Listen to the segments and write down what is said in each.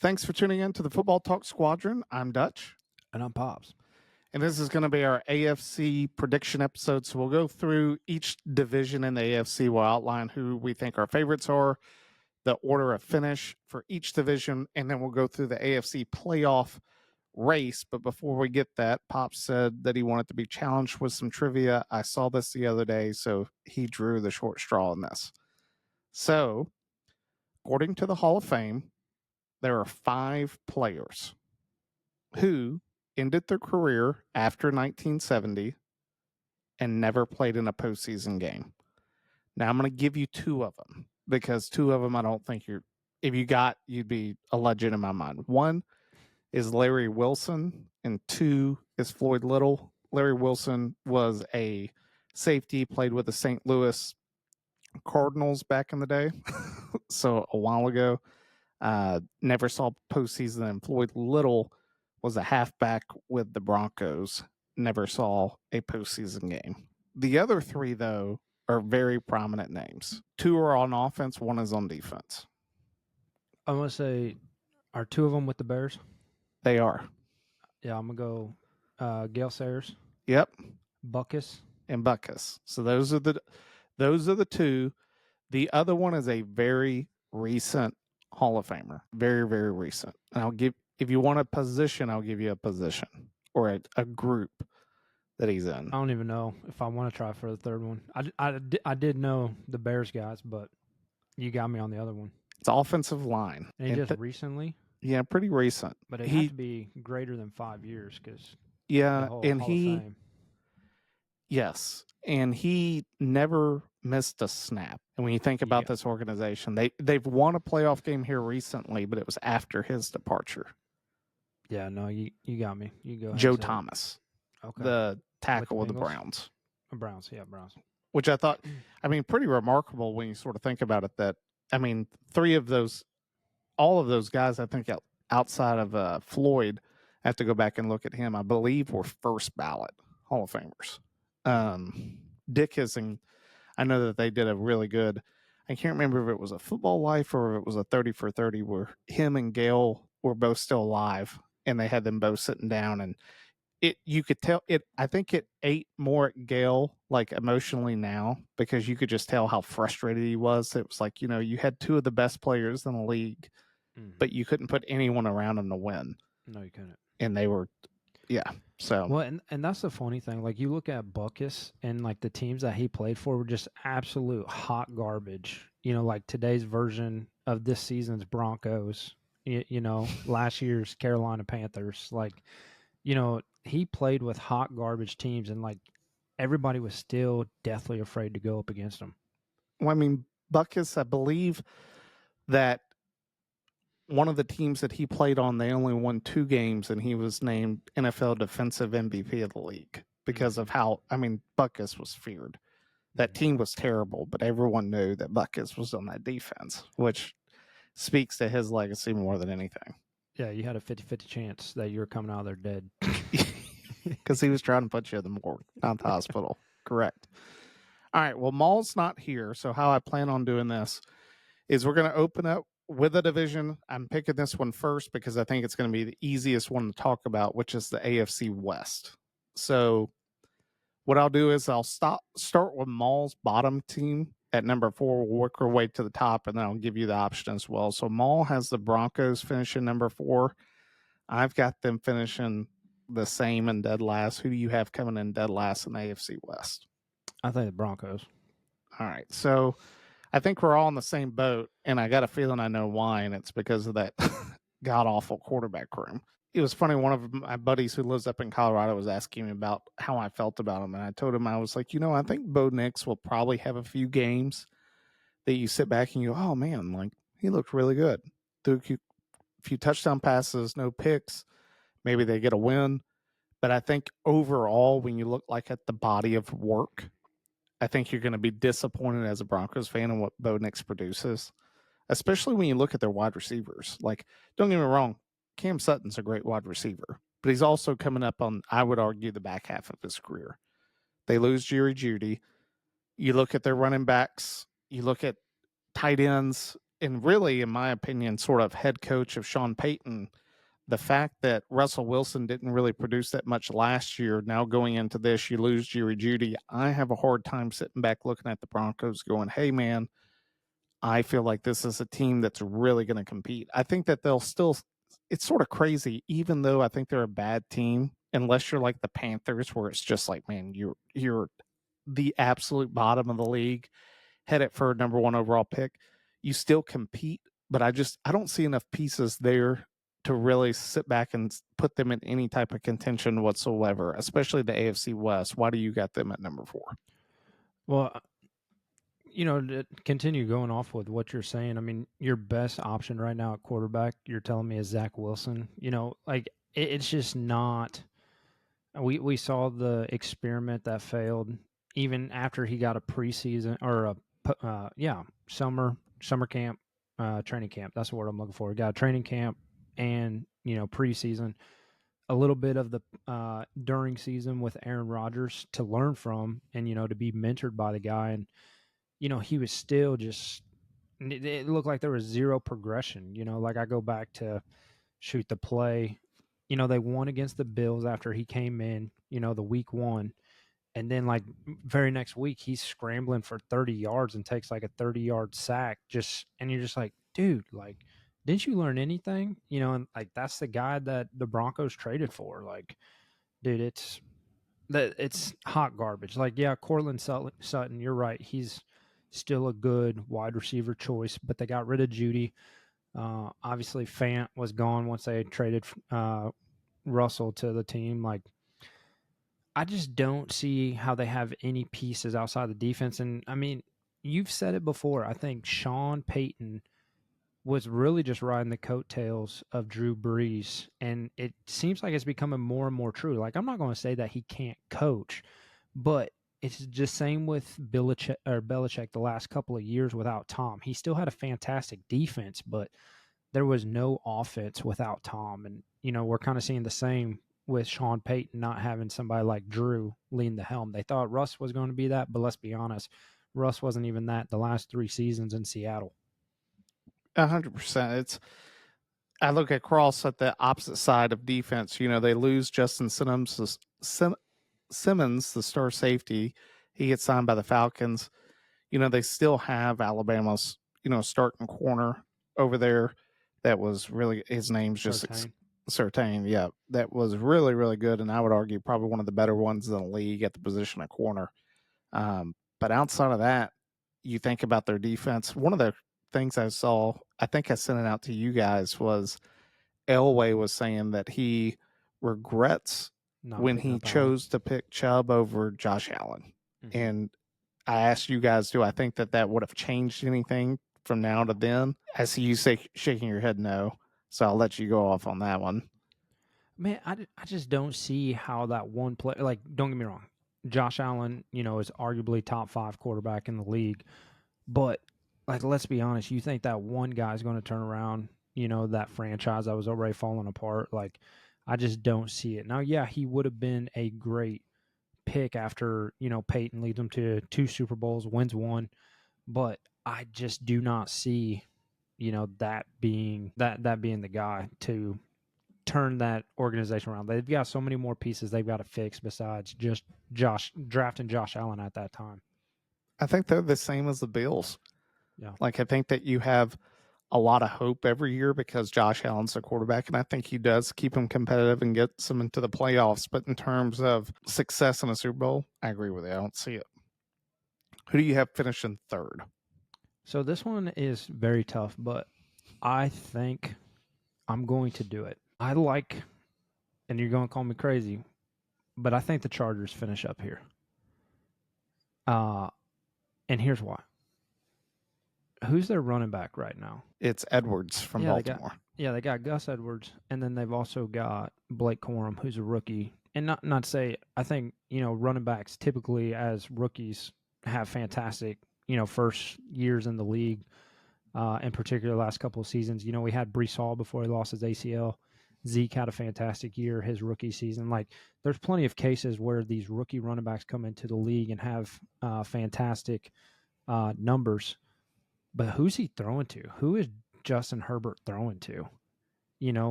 Thanks for tuning in to the Football Talk Squadron. I'm Dutch. And I'm Pops. And this is going to be our AFC prediction episode. So we'll go through each division in the AFC. We'll outline who we think our favorites are, the order of finish for each division, and then we'll go through the AFC playoff race. But before we get that, Pops said that he wanted to be challenged with some trivia. I saw this the other day, so he drew the short straw in this. So, according to the Hall of Fame, there are 5 players who ended their career after 1970 and never played in a postseason game. Now, I'm going to give you 2 of them because 2 of them I don't think you'd be a legend in my mind. 1 is Larry Wilson and 2 is Floyd Little. Larry Wilson was a safety, played with the St. Louis Cardinals back in the day, so a while ago. Never saw postseason, and Floyd Little was a halfback with the Broncos. Never saw a postseason game. The other 3, though, are very prominent names. 2 are on offense, 1 is on defense. I'm going to say, are 2 of them with the Bears? They are. Yeah, I'm going to go Gale Sayers. Yep. Buckus. And Buckus. So those are the 2. The other one is a very recent Hall of Famer. Very, very recent. And if you want a position, I'll give you a position or a group that he's in. I don't even know if I want to try for the third one. I did know the Bears guys, but you got me on the other one. It's offensive line. And just recently? Yeah, pretty recent. But it had to be greater than 5 years because yeah, and Hall of Fame. Yes, and he never missed a snap. And when you think about this organization, they've won a playoff game here recently, but it was after his departure. Yeah, no, you got me. You go ahead. Joe Thomas, okay, the tackle with the Browns. Browns. Which I thought, pretty remarkable when you sort of think about it. That 3 of those, all of those guys, I think outside of Floyd, I have to go back and look at him. I believe were first ballot Hall of Famers. Dick Hissing, I know that they did a really good, I can't remember if it was a Football Life or if it was a 30 for 30 where him and Gale were both still alive and they had them both sitting down, and you could tell I think it ate more at Gale, like emotionally now, because you could just tell how frustrated he was. It was like, you had 2 of the best players in the league, but you couldn't put anyone around them to win. No, you couldn't. And they were, yeah. So well, and that's the funny thing. Like you look at Buckus and like the teams that he played for were just absolute hot garbage. Like today's version of this season's Broncos. Last year's Carolina Panthers. Like, he played with hot garbage teams, and like everybody was still deathly afraid to go up against him. Well, Buckus, I believe that one of the teams that he played on, they only won 2 games, and he was named NFL Defensive MVP of the league because of how, Buckus was feared. That team was terrible, but everyone knew that Buckus was on that defense, which speaks to his legacy more than anything. Yeah, you had a 50-50 chance that you were coming out of there dead. Because he was trying to put you in the morgue, not the hospital. Correct. All right, well, Maul's not here, so how I plan on doing this is we're going to open up with a division. I'm picking this one first because I think it's going to be the easiest one to talk about, which is the AFC West. So what I'll do is I'll start with Maul's bottom team at number 4. We'll work our way to the top, and then I'll give you the option as well. So Maul has the Broncos finishing number 4. I've got them finishing the same and dead last. Who do you have coming in dead last in the AFC West? I think the Broncos. All right. So I think we're all in the same boat, and I got a feeling I know why, and it's because of that god-awful quarterback room. It was funny, one of my buddies who lives up in Colorado was asking me about how I felt about him, and I told him, I was like, I think Bo Nix will probably have a few games that you sit back and you go, oh, man, like, he looked really good. Threw a few touchdown passes, no picks. Maybe they get a win. But I think overall, when you look like at the body of work, I think you're going to be disappointed as a Broncos fan in what Bo Nix produces, especially when you look at their wide receivers. Like, don't get me wrong, Cam Sutton's a great wide receiver, but he's also coming up on, I would argue, the back half of his career. They lose Jerry Jeudy. You look at their running backs, you look at tight ends, and really, in my opinion, sort of head coach of Sean Payton, the fact that Russell Wilson didn't really produce that much last year, now going into this, you lose Jerry Jeudy. I have a hard time sitting back looking at the Broncos going, hey, man, I feel like this is a team that's really going to compete. I think that they'll still, it's sort of crazy, even though I think they're a bad team, unless you're like the Panthers, where it's just like, man, you're the absolute bottom of the league, headed for a number one overall pick. You still compete, but I don't see enough pieces there to really sit back and put them in any type of contention whatsoever, especially the AFC West. Why do you got them at number 4? Well, to continue going off with what you're saying, I mean, your best option right now at quarterback, you're telling me, is Zach Wilson. It's just not. We saw the experiment that failed even after he got a preseason or summer camp, training camp. That's the word I'm looking for. He got a training camp and preseason, a little bit of the during season with Aaron Rodgers to learn from, and to be mentored by the guy. And he was still just, it looked like there was zero progression. Like I go back to shoot the play. They won against the Bills after he came in, the week 1. And then, like, very next week, he's scrambling for 30 yards and takes like a 30-yard sack. And you're just like, dude, like, didn't you learn anything? And like, that's the guy that the Broncos traded for. Like, dude, it's hot garbage. Like, yeah, Cortland Sutton, you're right. He's still a good wide receiver choice, but they got rid of Jeudy. Obviously, Fant was gone once they traded Russell to the team. Like, I just don't see how they have any pieces outside the defense. And I mean, you've said it before. I think Sean Payton was really just riding the coattails of Drew Brees, and it seems like it's becoming more and more true. Like, I'm not going to say that he can't coach, but it's just same with Belichick the last couple of years without Tom. He still had a fantastic defense, but there was no offense without Tom. And, we're kind of seeing the same with Sean Payton not having somebody like Drew lean the helm. They thought Russ was going to be that, but let's be honest, Russ wasn't even that the last 3 seasons in Seattle. 100%. I look across at the opposite side of defense. They lose Justin Simmons, the star safety. He gets signed by the Falcons. They still have Alabama's, starting corner over there. That was really, his name's just Surtain. Yeah, that was really, really good. And I would argue probably one of the better ones in the league at the position of corner. But outside of that, you think about their defense. One of the things I saw, I think I sent it out to you guys, was Elway was saying that he regrets when he chose to pick Chubb over Josh Allen. Mm-hmm. And I asked you guys, do I think that would have changed anything from now to then? I see you shaking your head no. So I'll let you go off on that one. Man, I just don't see how that one play, like, don't get me wrong, Josh Allen, is arguably top 5 quarterback in the league. But, like, let's be honest, you think that one guy's going to turn around, that franchise that was already falling apart? Like, I just don't see it. Now, yeah, he would have been a great pick after, Peyton leads them to 2 Super Bowls, wins 1. But I just do not see, that being the guy to turn that organization around. They've got so many more pieces they've got to fix besides just drafting Josh Allen at that time. I think they're the same as the Bills. Yeah. Like, I think that you have a lot of hope every year because Josh Allen's a quarterback, and I think he does keep them competitive and gets them into the playoffs. But in terms of success in a Super Bowl, I agree with you. I don't see it. Who do you have finishing 3rd? So this one is very tough, but I think I'm going to do it. I like, and you're going to call me crazy, but I think the Chargers finish up here. And here's why. Who's their running back right now? It's Edwards from Baltimore. They got Gus Edwards, and then they've also got Blake Corum, who's a rookie. And not to say, I think, running backs typically as rookies have fantastic, first years in the league. In particular, the last couple of seasons. We had Brees Hall before he lost his ACL. Zeke had a fantastic year his rookie season. Like, there's plenty of cases where these rookie running backs come into the league and have fantastic numbers. But who's he throwing to? Who is Justin Herbert throwing to?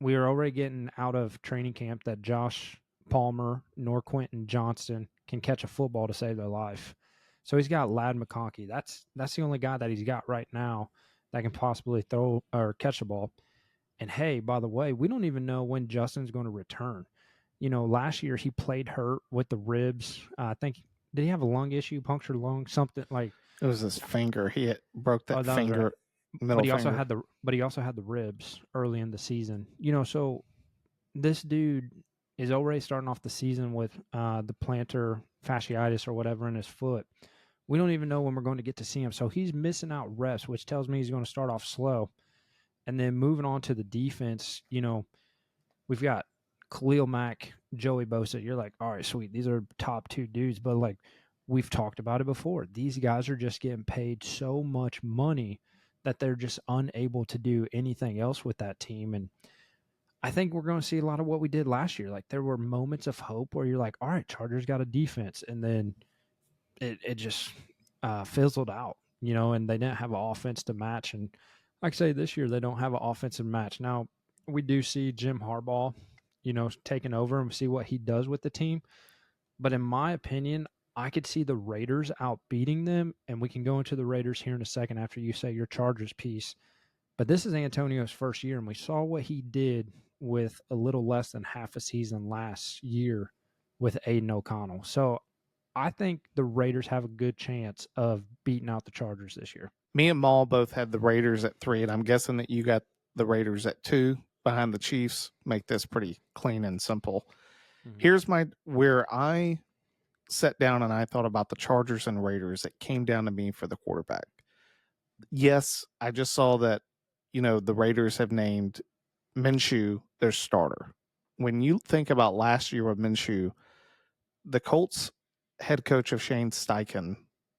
We are already getting out of training camp that Josh Palmer nor Quentin Johnston can catch a football to save their life. So he's got Lad McConkey. That's the only guy that he's got right now that can possibly throw or catch a ball. And hey, by the way, we don't even know when Justin's going to return. Last year he played hurt with the ribs. I think, did he have a lung issue, punctured lung, something like? It was his finger. He broke that that finger, right. middle But he finger. also had the ribs early in the season. So this dude is already starting off the season with the plantar fasciitis or whatever in his foot. We don't even know when we're going to get to see him. So he's missing out reps, which tells me he's going to start off slow. And then moving on to the defense, we've got Khalil Mack, Joey Bosa. You're like, all right, sweet. These are top two dudes. But like, we've talked about it before. These guys are just getting paid so much money that they're just unable to do anything else with that team. And I think we're going to see a lot of what we did last year. Like, there were moments of hope where you're like, all right, Chargers got a defense. And then it just fizzled out, and they didn't have an offense to match. And like I say, this year they don't have an offensive match. Now, we do see Jim Harbaugh, taking over, and see what he does with the team. But in my opinion, I could see the Raiders outbeating them, and we can go into the Raiders here in a second after you say your Chargers piece. But this is Antonio's first year, and we saw what he did with a little less than half a season last year with Aiden O'Connell. So I think the Raiders have a good chance of beating out the Chargers this year. Me and Maul both had the Raiders at 3, and I'm guessing that you got the Raiders at 2 behind the Chiefs. Make this pretty clean and simple. Mm-hmm. Here's where I sat down and I thought about the Chargers and Raiders. It came down to me for the quarterback. Yes, I just saw that, the Raiders have named Minshew their starter. When you think about last year with Minshew, the Colts head coach of Shane Steichen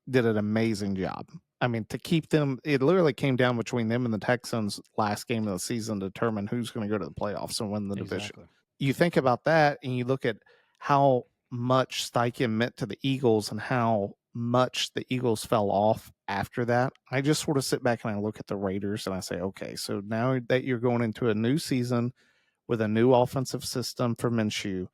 did an amazing job. I mean, to keep them, it literally came down between them and the Texans last game of the season to determine who's going to go to the playoffs and win the division. You think about that and you look at how much Steichen meant to the Eagles and how much the Eagles fell off after that. I just sort of sit back and I look at the Raiders and I say, okay, so now that you're going into a new season with a new offensive system for Minshew,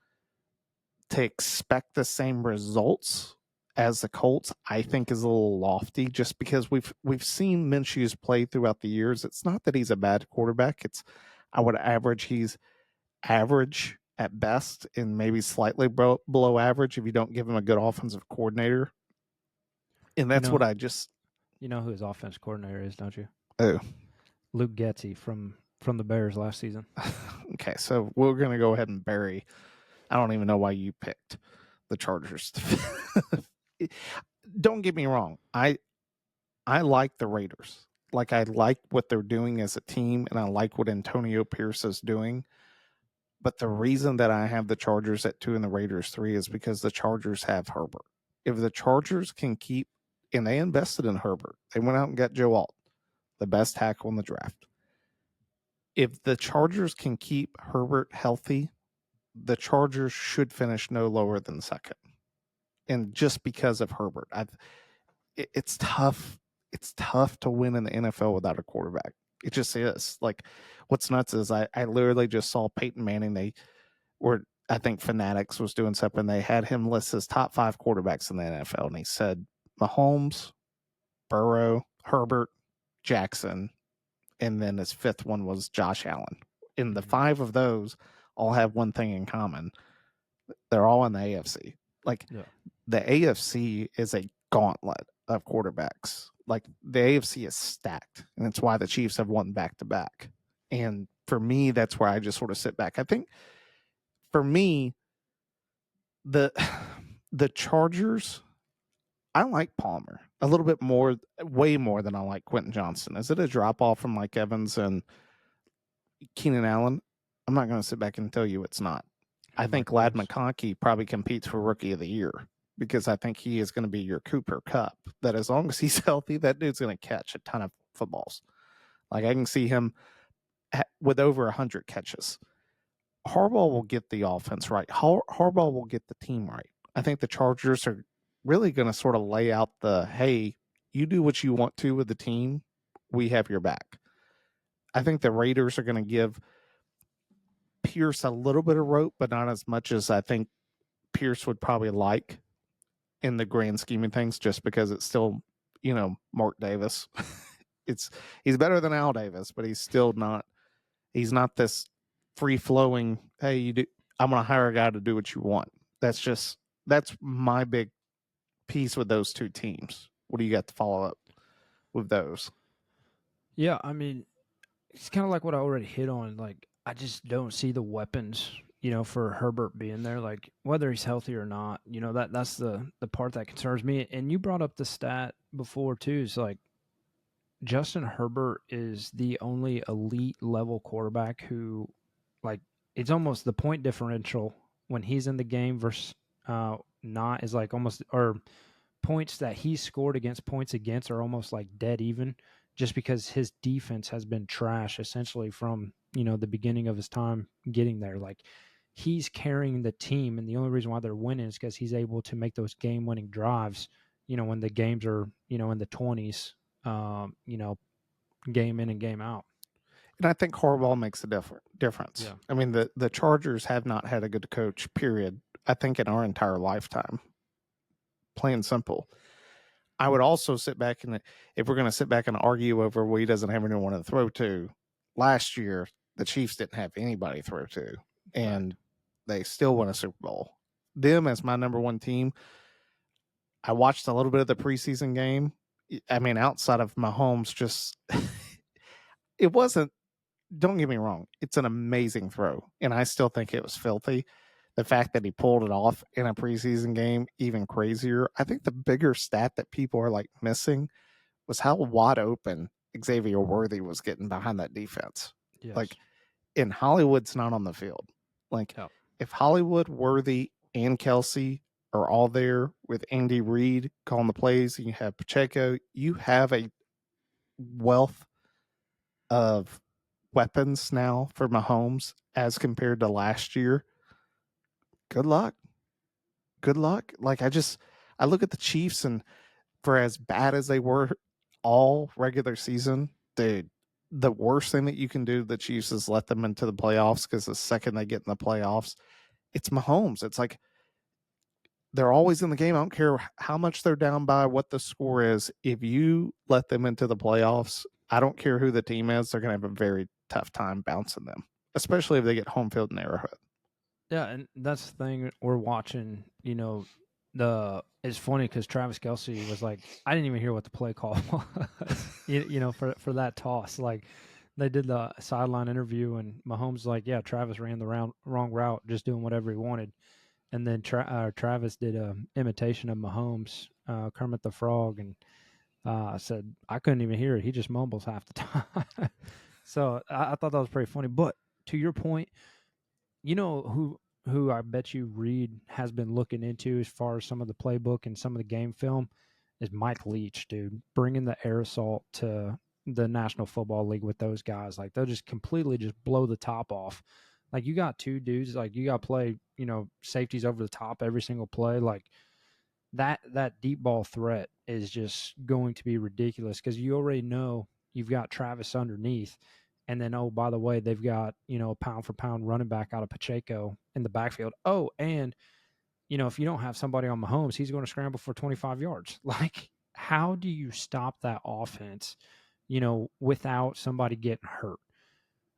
to expect the same results as the Colts, I think is a little lofty, just because we've seen Minshew's play throughout the years. It's not that he's a bad quarterback. He's average at best and maybe slightly below average if you don't give him a good offensive coordinator. And that's what I just... You know who his offense coordinator is, don't you? Oh. Luke Getsy from the Bears last season. Okay, so we're going to go ahead and bury... I don't even know why you picked the Chargers. Don't get me wrong. I like the Raiders. Like, I like what they're doing as a team, and I like what Antonio Pierce is doing. But the reason that I have the Chargers at 2 and the Raiders 3 is because the Chargers have Herbert. If the Chargers can keep, and they invested in Herbert. They went out and got Joe Alt, the best tackle in the draft. If the Chargers can keep Herbert healthy, the Chargers should finish no lower than second. And just because of Herbert, it's tough. It's tough to win in the NFL without a quarterback. It just is. Like, what's nuts is I literally just saw Peyton Manning. I think Fanatics was doing something. They had him list his top 5 quarterbacks in the NFL. And he said Mahomes, Burrow, Herbert, Jackson. And then his 5th one was Josh Allen. And the 5 of those all have one thing in common. They're all in the AFC. Like, the AFC is a gauntlet of quarterbacks. Like, the AFC is stacked, and it's why the Chiefs have won back-to-back. And for me, that's where I just sort of sit back. I think, for me, the Chargers, I like Palmer a little bit more, way more than I like Quentin Johnston. Is it a drop-off from Mike Evans and Keenan Allen? I'm not going to sit back and tell you it's not. I think Lad McConkey probably competes for Rookie of the Year. because I think he is going to be your Cooper Cup. That as long as he's healthy, that dude's going to catch a ton of footballs. Like I can see him with over 100 catches. Harbaugh will get the offense right. Harbaugh will get the team right. I think the Chargers are really going to sort of lay out hey, you do what you want to with the team. We have your back. I think the Raiders are going to give Pierce a little bit of rope, but not as much as I think Pierce would probably like in the grand scheme of things, just because it's still, Mark Davis. He's better than Al Davis, but he's still not. He's not this free flowing. Hey, I'm going to hire a guy to do what you want. That's my big piece with those two teams. What do you got to follow up with those? Yeah, I mean, it's kind of like what I already hit on. Like, I just don't see the weapons, for Herbert being there. Like, whether he's healthy or not, that's the part that concerns me. And you brought up the stat before too. Is like Justin Herbert is the only elite level quarterback who, like, it's almost the point differential when he's in the game versus not is like almost, or points that he scored against points against are almost like dead even, just because his defense has been trash essentially from the beginning of his time getting there. Like, he's carrying the team, and the only reason why they're winning is because he's able to make those game-winning drives. When the games are in the 20s, game in and game out. And I think Harbaugh makes a difference. Yeah. I mean, the Chargers have not had a good coach, period, I think in our entire lifetime. Plain simple. I would also sit back and if we're going to sit back and argue over he doesn't have anyone to throw to, last year the Chiefs didn't have anybody to throw to, and they still won a Super Bowl. Them as my number one team. I watched a little bit of the preseason game. I mean, outside of Mahomes, just it wasn't. Don't get me wrong; it's an amazing throw, and I still think it was filthy. The fact that he pulled it off in a preseason game, even crazier. I think the bigger stat that people are like missing was how wide open Xavier Worthy was getting behind that defense. Yes. Like, and Hollywood's not on the field. Like, if Hollywood, Worthy, and Kelsey are all there with Andy Reid calling the plays, and you have Pacheco, you have a wealth of weapons now for Mahomes as compared to last year. Good luck. Like, I look at the Chiefs, and for as bad as they were all regular season, dude, the worst thing that you can do to the Chiefs is let them into the playoffs, because the second they get in the playoffs, it's Mahomes. It's like they're always in the game. I don't care how much they're down by, what the score is. If you let them into the playoffs, I don't care who the team is, they're going to have a very tough time bouncing them, especially if they get home field in Arrowhead. Yeah, and that's the thing we're watching. It's funny because Travis Kelce was like, I didn't even hear what the play call was, for that toss. Like, they did the sideline interview, and Mahomes like, yeah, Travis ran the wrong route, just doing whatever he wanted. And then Travis did a imitation of Mahomes, Kermit the Frog, and said, I couldn't even hear it. He just mumbles half the time. So I thought that was pretty funny. But to your point, who I bet you Reed has been looking into as far as some of the playbook and some of the game film is Mike Leach, dude. Bringing the air assault to the National Football League with those guys. Like, they'll just completely just blow the top off. Like, you got two dudes, like, you got to play, safeties over the top every single play. Like, that deep ball threat is just going to be ridiculous, because you already know you've got Travis underneath. And then, oh, by the way, they've got, a pound for pound running back out of Pacheco in the backfield. Oh, and, if you don't have somebody on Mahomes, he's going to scramble for 25 yards. Like, how do you stop that offense, without somebody getting hurt?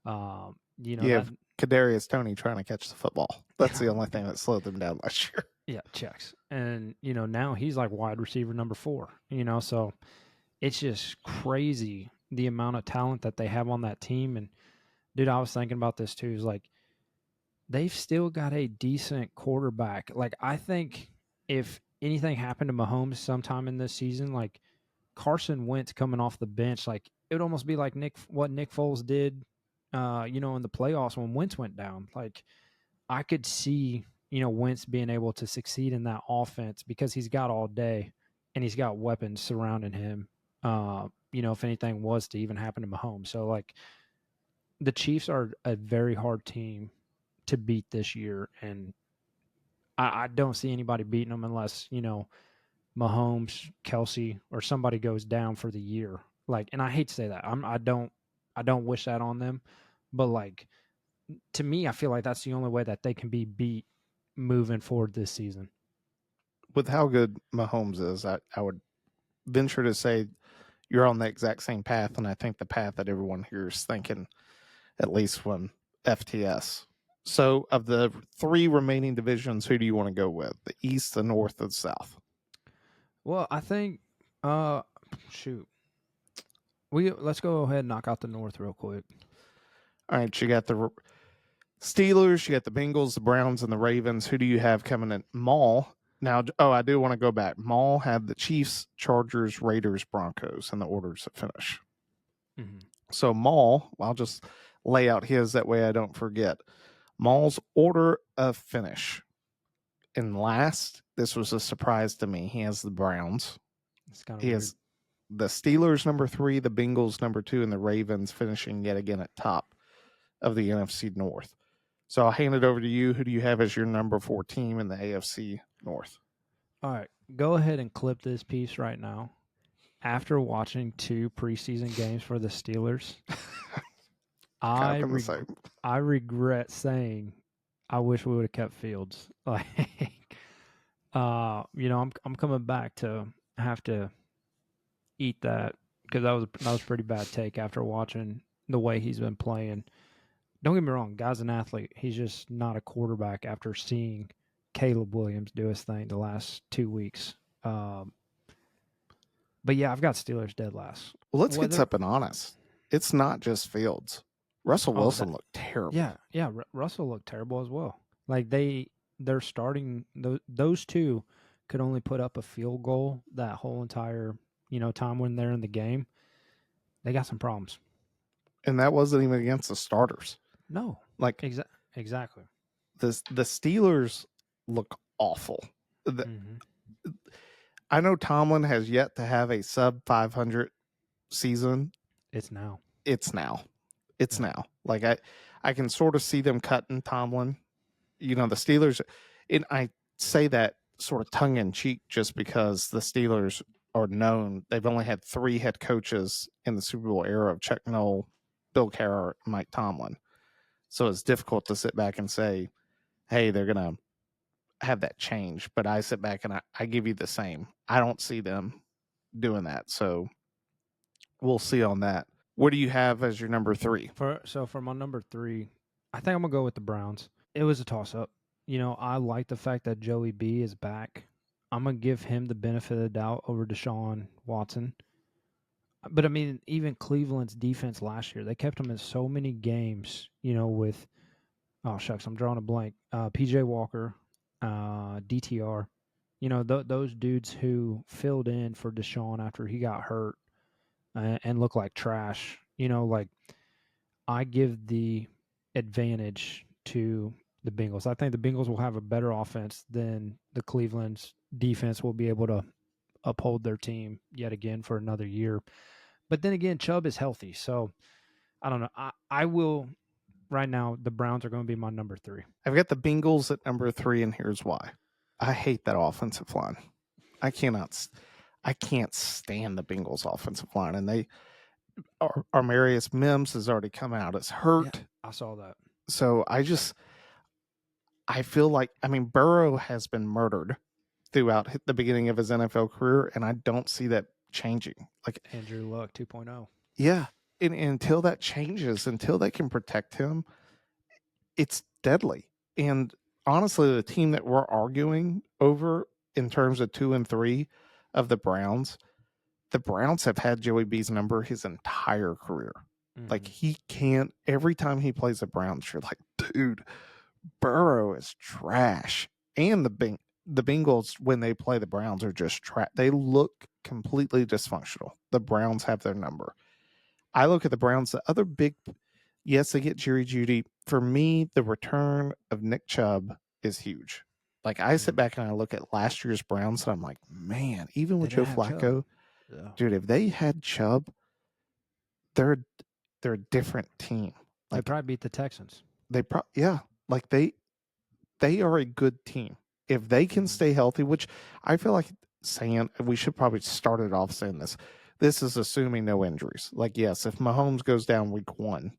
You have Kadarius Toney trying to catch the football. That's the only thing that slowed them down last year. Yeah, checks. And, now he's like wide receiver number 4, so it's just crazy the amount of talent that they have on that team. And, dude, I was thinking about this too. Is like, they've still got a decent quarterback. Like, I think if anything happened to Mahomes sometime in this season, like Carson Wentz coming off the bench, like, it would almost be like what Nick Foles did, in the playoffs when Wentz went down. Like, I could see Wentz being able to succeed in that offense because he's got all day and he's got weapons surrounding him. If anything was to even happen to Mahomes. So, like, the Chiefs are a very hard team to beat this year, and I don't see anybody beating them unless, Mahomes, Kelsey, or somebody goes down for the year. Like, and I hate to say that. I don't wish that on them, but like, to me, I feel like that's the only way that they can be beat moving forward this season. With how good Mahomes is, I would venture to say you're on the exact same path, and I think the path that everyone here is thinking, at least when FTS. So, of the 3 remaining divisions, who do you want to go with? The East, the North, or the South? Well, I think, shoot, let's go ahead and knock out the North real quick. All right, you got the Steelers, you got the Bengals, the Browns, and the Ravens. Who do you have coming in? Maul. Now, I do want to go back. Maul had the Chiefs, Chargers, Raiders, Broncos, and the orders of finish. Mm-hmm. So Maul, I'll just lay out his that way I don't forget. Maul's order of finish. In last, this was a surprise to me. He has the Browns. It's kind of He weird. has the Steelers number 3, the Bengals number 2, and the Ravens finishing yet again at top of the NFC North. So I'll hand it over to you. Who do you have as your number 4 team in the AFC North? All right, go ahead and clip this piece right now. After watching 2 preseason games for the Steelers, I regret saying I wish we would have kept Fields. Like, I'm coming back to have to eat that because that was a pretty bad take after watching the way he's been playing. Don't get me wrong, guy's an athlete. He's just not a quarterback after seeing Caleb Williams do his thing the last 2 weeks. But yeah, I've got Steelers dead last. Well, let's get something honest. It's not just Fields. Russell Wilson looked terrible. Yeah, Russell looked terrible as well. Like, they're starting, those 2 could only put up a field goal that whole entire, time when they're in the game. They got some problems. And that wasn't even against the starters. No. Like, exactly. The Steelers look awful. I know Tomlin has yet to have a sub 500 season. It's now. Like, I can sort of see them cutting Tomlin. The Steelers, and I say that sort of tongue in cheek just because the Steelers are known. They've only had 3 head coaches in the Super Bowl era of Chuck Noll, Bill Carroll, and Mike Tomlin. So it's difficult to sit back and say, hey, they're going to have that change. But I sit back and I give you the same. I don't see them doing that. So we'll see on that. What do you have as your number 3? For my number 3, I think I'm going to go with the Browns. It was a toss-up. I like the fact that Joey B is back. I'm going to give him the benefit of the doubt over Deshaun Watson. But, I mean, even Cleveland's defense last year, they kept them in so many games, with, oh, shucks, I'm drawing a blank. P.J. Walker, DTR, those dudes who filled in for Deshaun after he got hurt and looked like trash. Like, I give the advantage to the Bengals. I think the Bengals will have a better offense than the Cleveland's defense will be able to uphold their team yet again for another year. But then again, Chubb is healthy. So, I don't know. I will, right now, the Browns are going to be my number 3. I've got the Bengals at number 3, and here's why. I hate that offensive line. I can't stand the Bengals offensive line. And Armarius Mims has already come out as hurt. Yeah, I saw that. So I feel like, Burrow has been murdered throughout the beginning of his NFL career, and I don't see that changing. Like Andrew Luck 2.0. Yeah. And until that changes, until they can protect him, it's deadly. And honestly, the team that we're arguing over in terms of 2 and 3 of the Browns have had Joey B's number his entire career. Mm-hmm. Like, he can't, every time he plays the Browns, you're like, dude, Burrow is trash. And the Bengals, when they play the Browns, are just trash. They look completely dysfunctional. The Browns have their number. I look at the Browns, the other big, yes, they get Jerry Jeudy. For me, the return of Nick Chubb is huge. Like, I sit back and I look at last year's Browns and I'm like, man, even with Joe Flacco, dude, if they had Chubb, they're a different team. They Like, probably beat the Texans. like they are a good team. If they can stay healthy, which I feel like saying, we should probably start it off saying this. This is assuming no injuries. Like, yes, if Mahomes goes down week 1,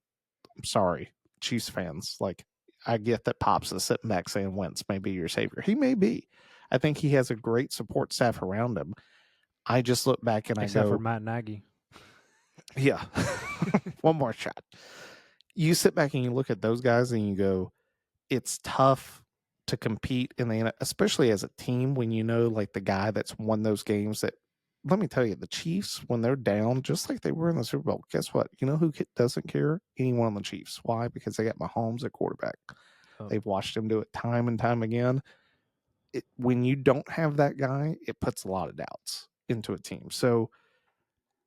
I'm sorry, Chiefs fans. Like, I get that Pops is sitting back saying Wentz may be your savior. He may be. I think he has a great support staff around him. I just look back and Except I go, for Matt Nagy. yeah, one more shot. You sit back and you look at those guys and you go, it's tough to compete in the, especially as a team, when you know, like, the guy that's won those games. That, let me tell you, the Chiefs, when they're down, just like they were in the Super Bowl, guess what? You know who doesn't care? Anyone on the Chiefs. Why? Because they got Mahomes at quarterback. They've watched him do it time and time again. When you don't have that guy, it puts a lot of doubts into a team. So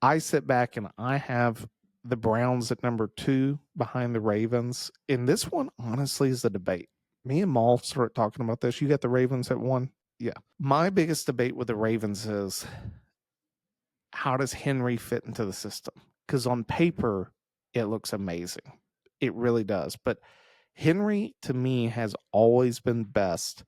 I sit back and I have the Browns at number 2 behind the Ravens. And this one, honestly, is a debate. Me and Maul started talking about this. You got the Ravens at 1? Yeah. My biggest debate with the Ravens is, how does Henry fit into the system? Because on paper, it looks amazing. It really does. But Henry, to me, has always been best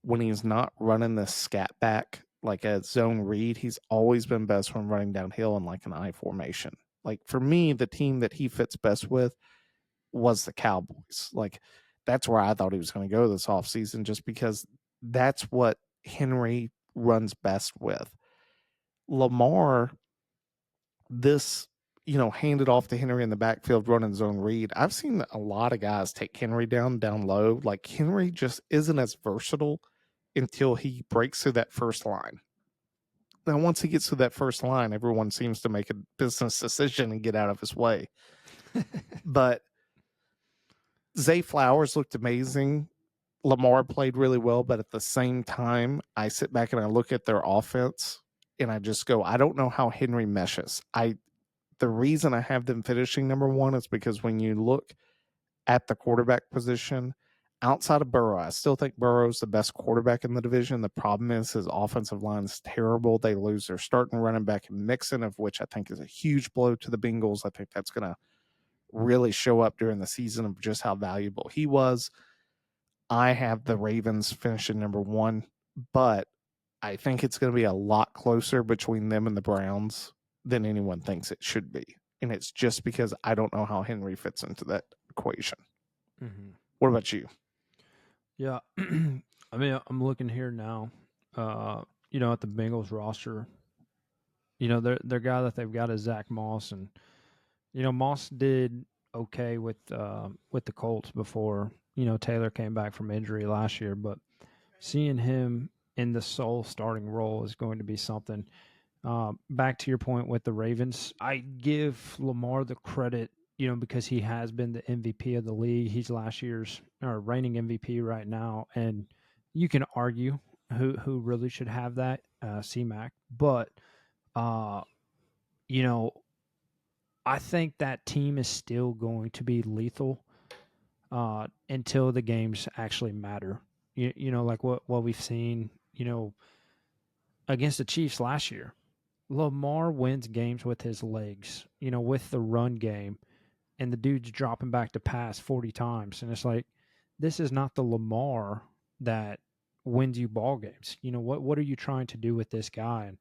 when he's not running the scat back like a zone read. He's always been best when running downhill in like an I formation. Like, for me, the team that he fits best with was the Cowboys. Like, that's where I thought he was going to go this offseason, just because that's what Henry runs best with. Lamar, this, handed off to Henry in the backfield running zone read. I've seen a lot of guys take Henry down low. Like, Henry just isn't as versatile until he breaks through that first line. Now, once he gets through that first line, everyone seems to make a business decision and get out of his way. But Zay Flowers looked amazing. Lamar played really well, but at the same time, I sit back and I look at their offense and I just go, I don't know how Henry meshes. The reason I have them finishing number 1 is because when you look at the quarterback position, outside of Burrow, I still think Burrow's the best quarterback in the division. The problem is his offensive line is terrible. They lose their starting running back Mixon, of which I think is a huge blow to the Bengals. I think that's going to really show up during the season of just how valuable he was. I have the Ravens finishing number 1, but I think it's going to be a lot closer between them and the Browns than anyone thinks it should be. And it's just because I don't know how Henry fits into that equation. Mm-hmm. What about you? Yeah. I mean, I'm looking here now, at the Bengals roster. Their guy that they've got is Zach Moss. And, Moss did okay with the Colts before, Taylor came back from injury last year. But seeing him in the sole starting role is going to be something. Back to your point with the Ravens, I give Lamar the credit, because he has been the MVP of the league. He's last year's reigning MVP right now, and you can argue who really should have that, C-Mac. But, I think that team is still going to be lethal until the games actually matter. Like what we've seen, against the Chiefs last year. Lamar wins games with his legs, with the run game, and the dude's dropping back to pass 40 times. And it's like, this is not the Lamar that wins you ball games. What are you trying to do with this guy? And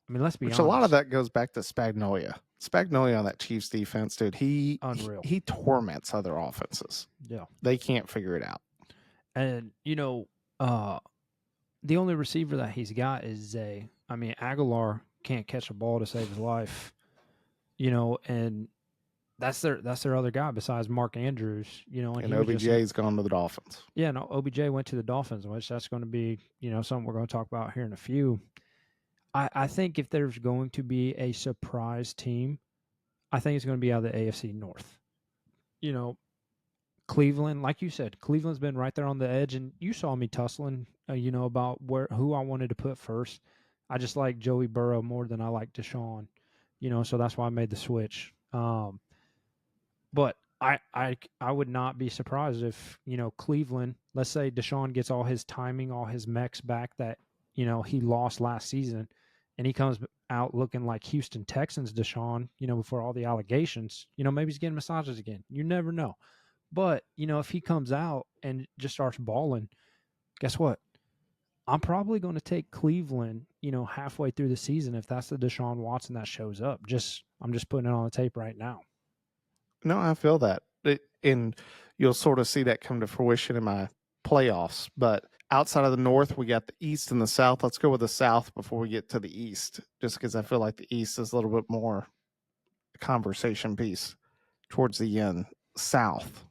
I mean, let's be honest. A lot of that goes back to Spagnuolo. Spagnuolo on that Chiefs defense, dude, unreal. He torments other offenses. Yeah. They can't figure it out. And, the only receiver that he's got is Zay. I mean, Aguilar can't catch a ball to save his life, and that's their other guy besides Mark Andrews, and OBJ's gone to the Dolphins. Yeah, no, OBJ went to the Dolphins, which that's going to be, something we're going to talk about here in a few. I think if there's going to be a surprise team, I think it's going to be out of the AFC North. Cleveland, like you said, Cleveland's been right there on the edge, and you saw me tussling, about who I wanted to put first. I just like Joey Burrow more than I like Deshaun, so that's why I made the switch. But I would not be surprised if, Cleveland, let's say Deshaun gets all his timing, all his mechs back that, he lost last season, and he comes out looking like Houston Texans Deshaun, before all the allegations, maybe he's getting massages again. You never know. But, if he comes out and just starts balling, guess what? I'm probably going to take Cleveland, halfway through the season if that's the Deshaun Watson that shows up. I'm just putting it on the tape right now. No, I feel that. And you'll sort of see that come to fruition in my playoffs. But outside of the North, we got the East and the South. Let's go with the South before we get to the East, just because I feel like the East is a little bit more conversation piece towards the end. South,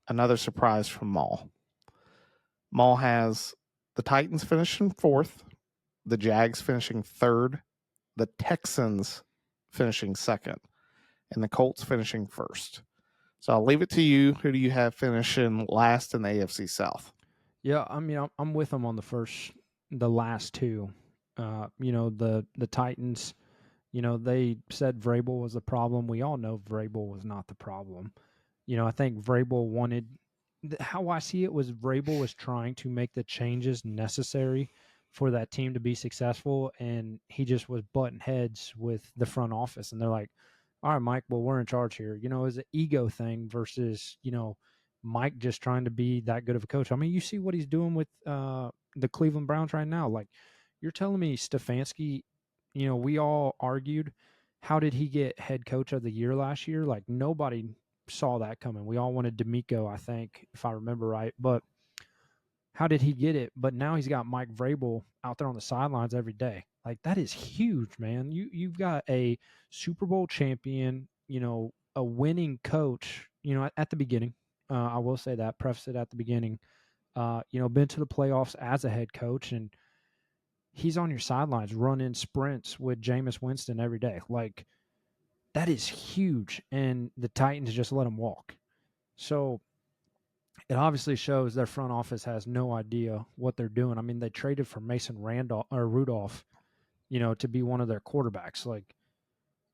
another surprise from Maul. Maul has the Titans finishing fourth, the Jags finishing third, the Texans finishing second, and the Colts finishing first. So I'll leave it to you. Who do you have finishing last in the AFC South? Yeah, I mean, I'm with them on the last two. The Titans. They said Vrabel was the problem. We all know Vrabel was not the problem. I think Vrabel wanted. How I see it was Vrabel was trying to make the changes necessary for that team to be successful, and he just was butting heads with the front office, and they're like, all right, Mike, well, we're in charge here. It's an ego thing versus, Mike just trying to be that good of a coach. I mean, you see what he's doing with the Cleveland Browns right now. Like, you're telling me Stefanski, we all argued, how did he get head coach of the year last year? Like, nobody saw that coming. We all wanted D'Amico, I think, if I remember right. But how did he get it? But now he's got Mike Vrabel out there on the sidelines every day. Like, that is huge, man. You've got a Super Bowl champion, a winning coach, at the beginning. I will say that, preface it at the beginning. Been to the playoffs as a head coach, and he's on your sidelines running sprints with Jameis Winston every day. Like, that is huge. And the Titans just let him walk. So it obviously shows their front office has no idea what they're doing. I mean, they traded for Mason Rudolph, to be one of their quarterbacks. Like,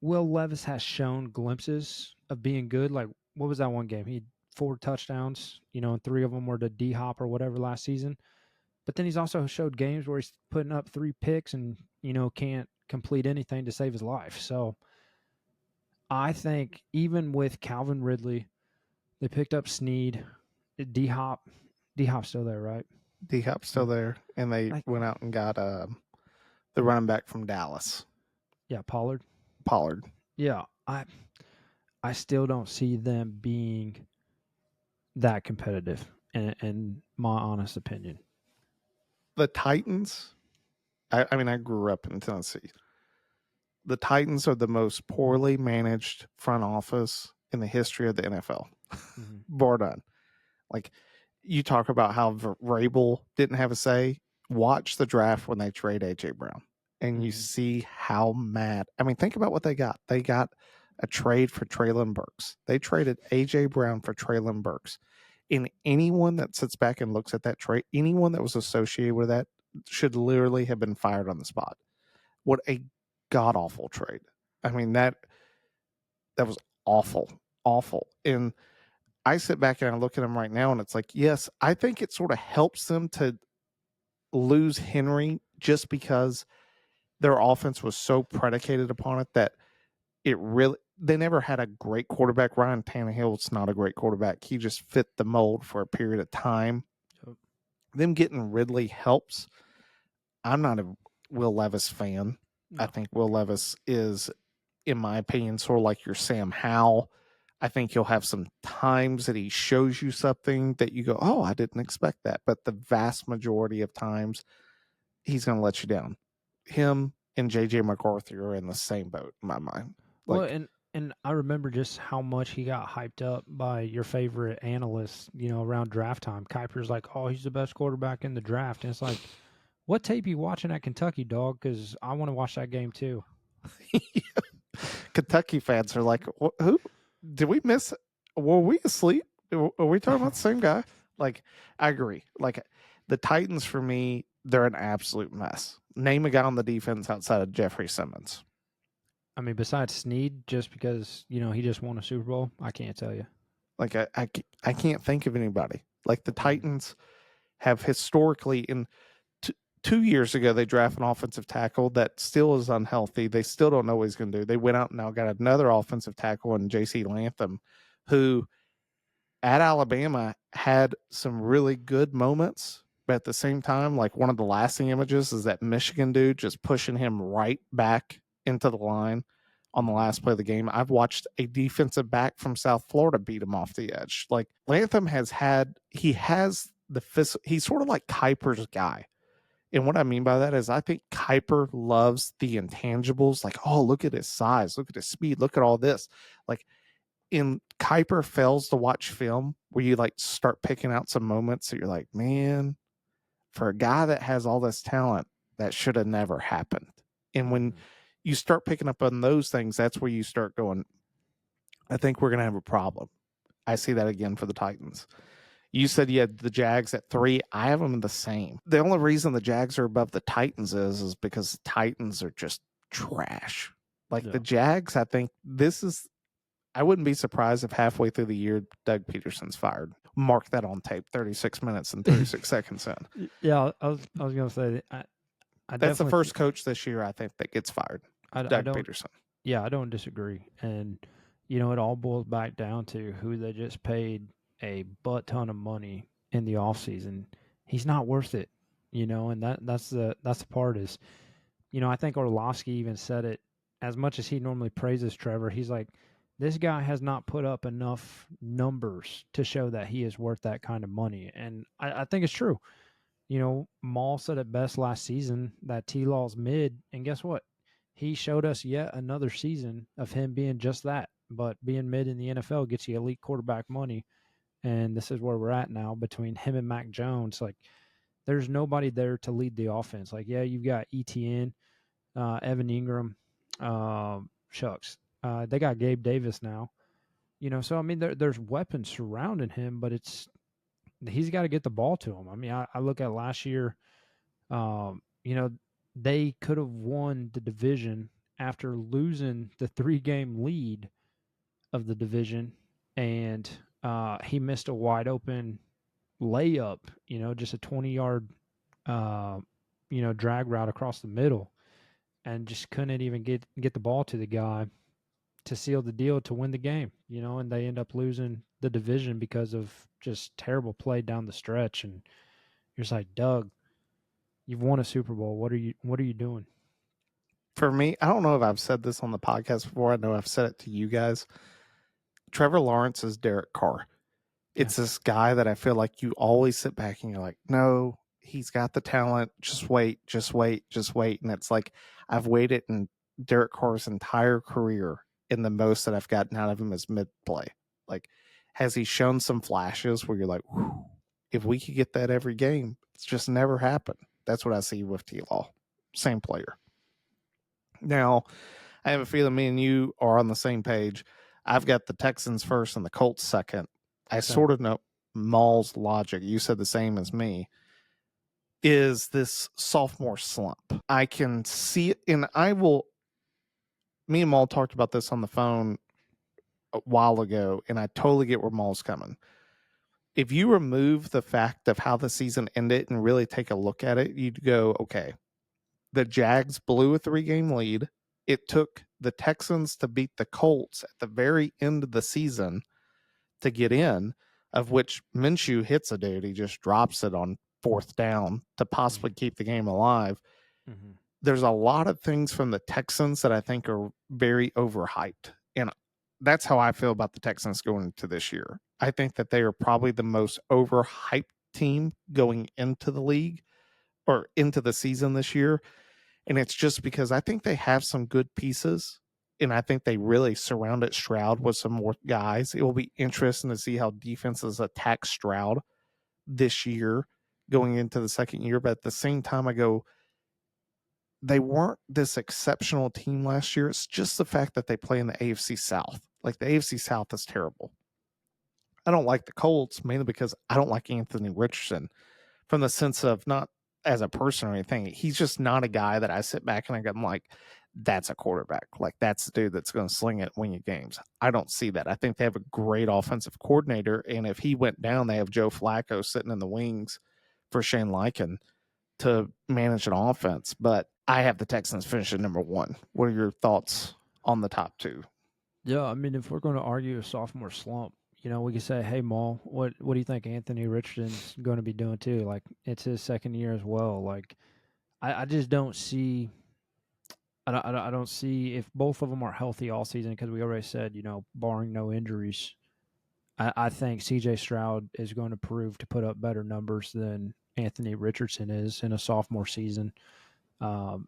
Will Levis has shown glimpses of being good. Like, what was that one game? He had 4 touchdowns, and 3 of them were to D-Hop or whatever last season. But then he's also showed games where he's putting up 3 picks and, can't complete anything to save his life. So I think even with Calvin Ridley, they picked up Snead, D-Hop's still there, right? D-Hop's still there, and they went out and got the running back from Dallas. Yeah, Pollard. Yeah, I still don't see them being that competitive, in my honest opinion. The Titans, I mean, I grew up in Tennessee. The Titans are the most poorly managed front office in the history of the NFL, bar none. Like, you talk about how Vrabel didn't have a say. Watch the draft when they trade A.J. Brown, and you see how mad. I mean, think about what they got. They got a trade for Treylon Burks. They traded A.J. Brown for Treylon Burks. And anyone that sits back and looks at that trade, anyone that was associated with that should literally have been fired on the spot. What a god-awful trade. I mean, that was awful. And I sit back and I look at them right now, and it's like, yes, I think it sort of helps them to lose Henry just because their offense was so predicated upon it that they never had a great quarterback. Ryan Tannehill's not a great quarterback. He just fit the mold for a period of time. Yep. Them getting Ridley helps. I'm not a Will Levis fan. No. I think Will Levis is, in my opinion, sort of like your Sam Howell. I think he'll have some times that he shows you something that you go, oh, I didn't expect that. But the vast majority of times, he's going to let you down. Him and J.J. McCarthy are in the same boat in my mind. Like, well, and I remember just how much he got hyped up by your favorite analysts, around draft time. Kuiper's like, oh, he's the best quarterback in the draft. And it's like, what tape you watching at Kentucky, dog? Because I want to watch that game too. Kentucky fans are like, who? Did we miss? Were we asleep? Are we talking about the same guy? Like, I agree. Like, the Titans, for me, they're an absolute mess. Name a guy on the defense outside of Jeffrey Simmons. I mean, besides Snead, just because, he just won a Super Bowl, I can't tell you. Like I can't think of anybody. Like the Titans have historically in 2 years ago they drafted an offensive tackle that still is unhealthy. They still don't know what he's going to do. They went out and now got another offensive tackle in J.C. Latham, who at Alabama had some really good moments, but at the same time, like one of the lasting images is that Michigan dude just pushing him right back into the line on the last play of the game. I've watched a defensive back from South Florida beat him off the edge. Like Latham has he's sort of like Kuiper's guy. And what I mean by that is I think Kuiper loves the intangibles. Like, oh, look at his size, look at his speed, look at all this. Like, in Kuiper fails to watch film where you like start picking out some moments that you're like, man, for a guy that has all this talent, that should have never happened. And when you start picking up on those things, that's where you start going, I think we're going to have a problem. I see that again for the Titans. You said you had the Jags at 3. I have them the same. The only reason the Jags are above the Titans is because the Titans are just trash. Like the Jags, I think I wouldn't be surprised if halfway through the year Doug Peterson's fired. Mark that on tape. 36 minutes and 36 seconds in. Yeah, I was going to say that's the first coach this year I think that gets fired. Doug Peterson. Yeah, I don't disagree. And it all boils back down to who they just paid a butt ton of money in the offseason. He's not worth it, and that's the part is, I think Orlovsky even said it. As much as he normally praises Trevor, he's like, this guy has not put up enough numbers to show that he is worth that kind of money. And I think it's true. Maul said it best last season that T-Law's mid. And guess what? He showed us yet another season of him being just that. But being mid in the NFL gets you elite quarterback money. And this is where we're at now between him and Mac Jones. Like, there's nobody there to lead the offense. Like, yeah, you've got ETN, Evan Ingram, shucks. They got Gabe Davis now. So I mean, there's weapons surrounding him, but he's got to get the ball to him. I mean, I look at last year. They could have won the division after losing the 3-game lead of the division, and he missed a wide open layup. Just a 20-yard, drag route across the middle, and just couldn't even get the ball to the guy to seal the deal to win the game, and they end up losing the division because of just terrible play down the stretch. And you're just like, Doug, you've won a Super Bowl. What are you doing? For me, I don't know if I've said this on the podcast before. I know I've said it to you guys. Trevor Lawrence is Derek Carr. It's this guy that I feel like you always sit back and you're like, no, he's got the talent. Just wait. And it's like, I've waited in Derek Carr's entire career, and the most that I've gotten out of him is mid-play. Like, has he shown some flashes where you're like, whew, if we could get that every game, it's just never happened. That's what I see with T-Law. Same player. Now, I have a feeling me and you are on the same page. I've got the Texans first and the Colts second. I sort of know Maul's logic. You said the same as me. Is this sophomore slump? I can see it, and me and Maul talked about this on the phone a while ago, and I totally get where Maul's coming. If you remove the fact of how the season ended and really take a look at it, you'd go, okay, the Jags blew a 3-game lead. It took the Texans to beat the Colts at the very end of the season to get in, of which Minshew hits a dude. He just drops it on 4th down to possibly keep the game alive. Mm-hmm. There's a lot of things from the Texans that I think are very overhyped. And that's how I feel about the Texans going into this year. I think that they are probably the most overhyped team going into the league or into the season this year. And it's just because I think they have some good pieces, and I think they really surrounded Stroud with some more guys. It will be interesting to see how defenses attack Stroud this year going into the second year. But at the same time, I go, they weren't this exceptional team last year. It's just the fact that they play in the AFC South. Like, the AFC South is terrible. I don't like the Colts mainly because I don't like Anthony Richardson, from the sense of not as a person or anything. He's just not a guy that I sit back and I'm like, that's a quarterback. Like, that's the dude that's going to sling it, win you games. I don't see that. I think they have a great offensive coordinator, and if he went down, they have Joe Flacco sitting in the wings for Shane Lichen to manage an offense. But I have the Texans finishing number 1. What are your thoughts on the top 2? Yeah, I mean, if we're going to argue a sophomore slump, we could say, hey, Maul, what do you think Anthony Richardson's going to be doing too? Like, it's his second year as well. Like, I just don't see. I don't see if both of them are healthy all season, because we already said, barring no injuries, I think C.J. Stroud is going to prove to put up better numbers than Anthony Richardson is in a sophomore season. And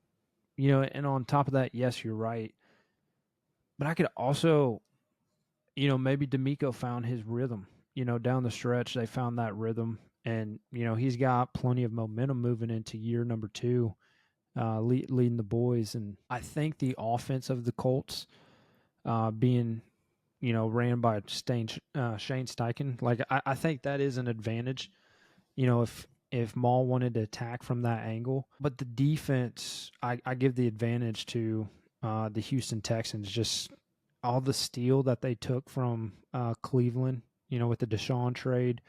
on top of that, yes, you're right. But I could also, maybe D'Amico found his rhythm. Down the stretch, they found that rhythm. And, he's got plenty of momentum moving into year number 2, leading the boys. And I think the offense of the Colts being, ran by Shane Steichen, like, I think that is an advantage, if Maul wanted to attack from that angle. But the defense, I give the advantage to the Houston Texans. Just all the steal that they took from Cleveland, with the Deshaun trade.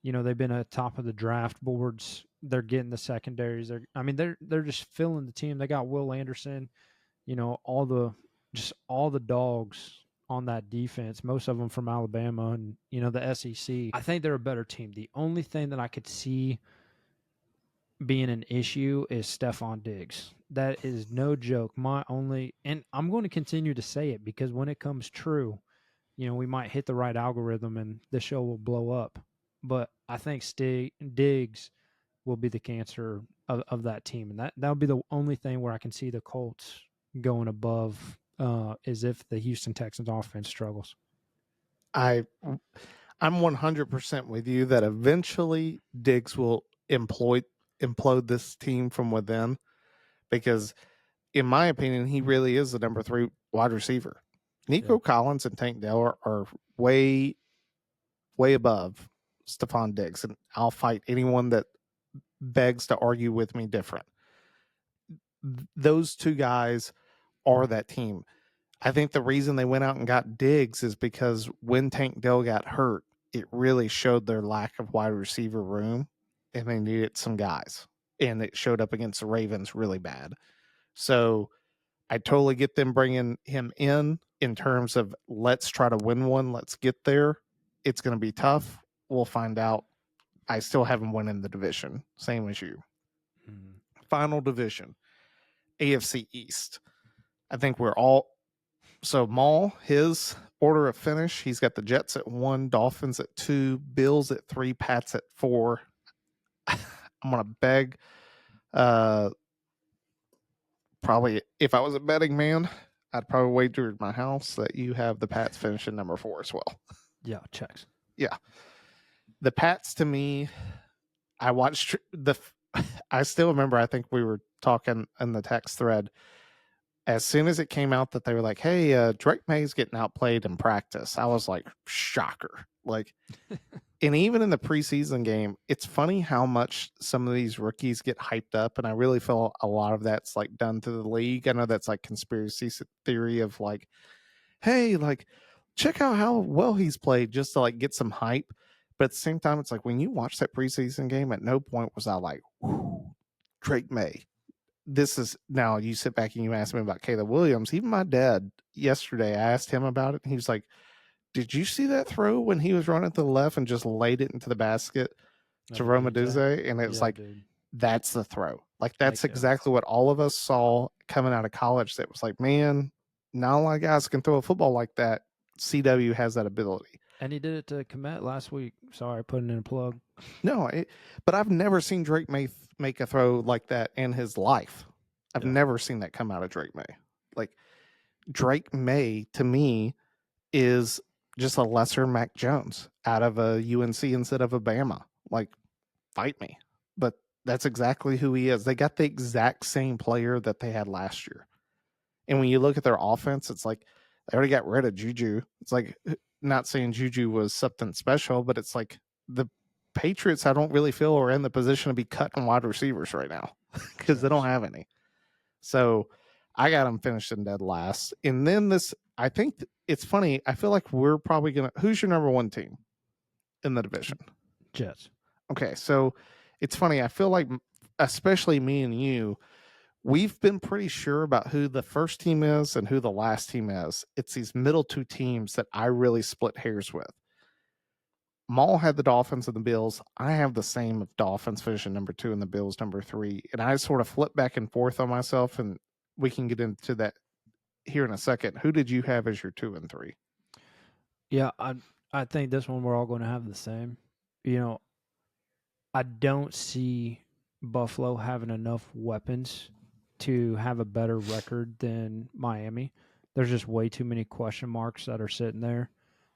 They've been at the top of the draft boards. They're getting the secondaries. They're just filling the team. They got Will Anderson, all the dogs on that defense, most of them from Alabama and, the SEC. I think they're a better team. The only thing that I could see being an issue is Stephon Diggs. That is no joke. And I'm going to continue to say it, because when it comes true, we might hit the right algorithm and the show will blow up. But I think Diggs will be the cancer of that team. And that would be the only thing where I can see the Colts going above, is if the Houston Texans offense struggles. I'm 100% with you that eventually Diggs will implode this team from within, because in my opinion, he really is the number 3 wide receiver. Nico Collins and Tank Dell are way, way above Stephon Diggs, and I'll fight anyone that begs to argue with me different. Those 2 guys are that team. I think the reason they went out and got Diggs is because when Tank Dell got hurt, it really showed their lack of wide receiver room, and they needed some guys. And it showed up against the Ravens really bad. So I totally get them bringing him in terms of, let's try to win one. Let's get there. It's going to be tough. We'll find out. I still haven't won in the division. Same as you. Mm-hmm. Final division, AFC East. I think we're all... So Maul, his order of finish, he's got the Jets at 1, Dolphins at 2, Bills at 3, Pats at 4. I'm going to beg... probably, if I was a betting man, I'd probably wager my house that you have the Pats finishing number 4 as well. Yeah, checks. Yeah. The Pats, to me, I watched I still remember, I think we were talking in the text thread, as soon as it came out that they were like, hey, Drake May's getting outplayed in practice, I was like, shocker. Like, and even in the preseason game, it's funny how much some of these rookies get hyped up. And I really feel a lot of that's like done to the league. I know that's like conspiracy theory of like, hey, like, check out how well he's played, just to like get some hype. But at the same time, it's like, when you watch that preseason game, at no point was I like, Drake May. This is... Now you sit back and you ask me about Caleb Williams. Even my dad yesterday, I asked him about it, and he was like, did you see that throw when he was running to the left and just laid it into the basket to Romaduze? And it was that's the throw. Like, that's exactly what all of us saw coming out of college. That was like, man, not a lot of guys can throw a football like that. CW has that ability. And he did it to Komet last week. Sorry, putting in a plug. No, but I've never seen Drake May make a throw like that in his life. I've never seen that come out of Drake May. Like, Drake May, to me, is just a lesser Mac Jones out of a UNC instead of a Bama. Like, fight me. But that's exactly who he is. They got the exact same player that they had last year. And when you look at their offense, it's like they already got rid of Juju. It's like, not saying Juju was something special, but it's like the Patriots, I don't really feel, are in the position to be cutting wide receivers right now because they don't have any. So I got them finishing dead last. And then I think it's funny. I feel like we're probably going to, who's your number one team in the division? Jets. Okay. So it's funny. I feel like, especially me and you, we've been pretty sure about who the first team is and who the last team is. It's these middle two teams that I really split hairs with. Maul had the Dolphins and the Bills. I have the same of Dolphins finishing number 2 and the Bills number 3. And I sort of flip back and forth on myself, and we can get into that here in a second. Who did you have as your 2 and 3? Yeah, I think this one we're all going to have the same. I don't see Buffalo having enough weapons to have a better record than Miami. There's just way too many question marks that are sitting there.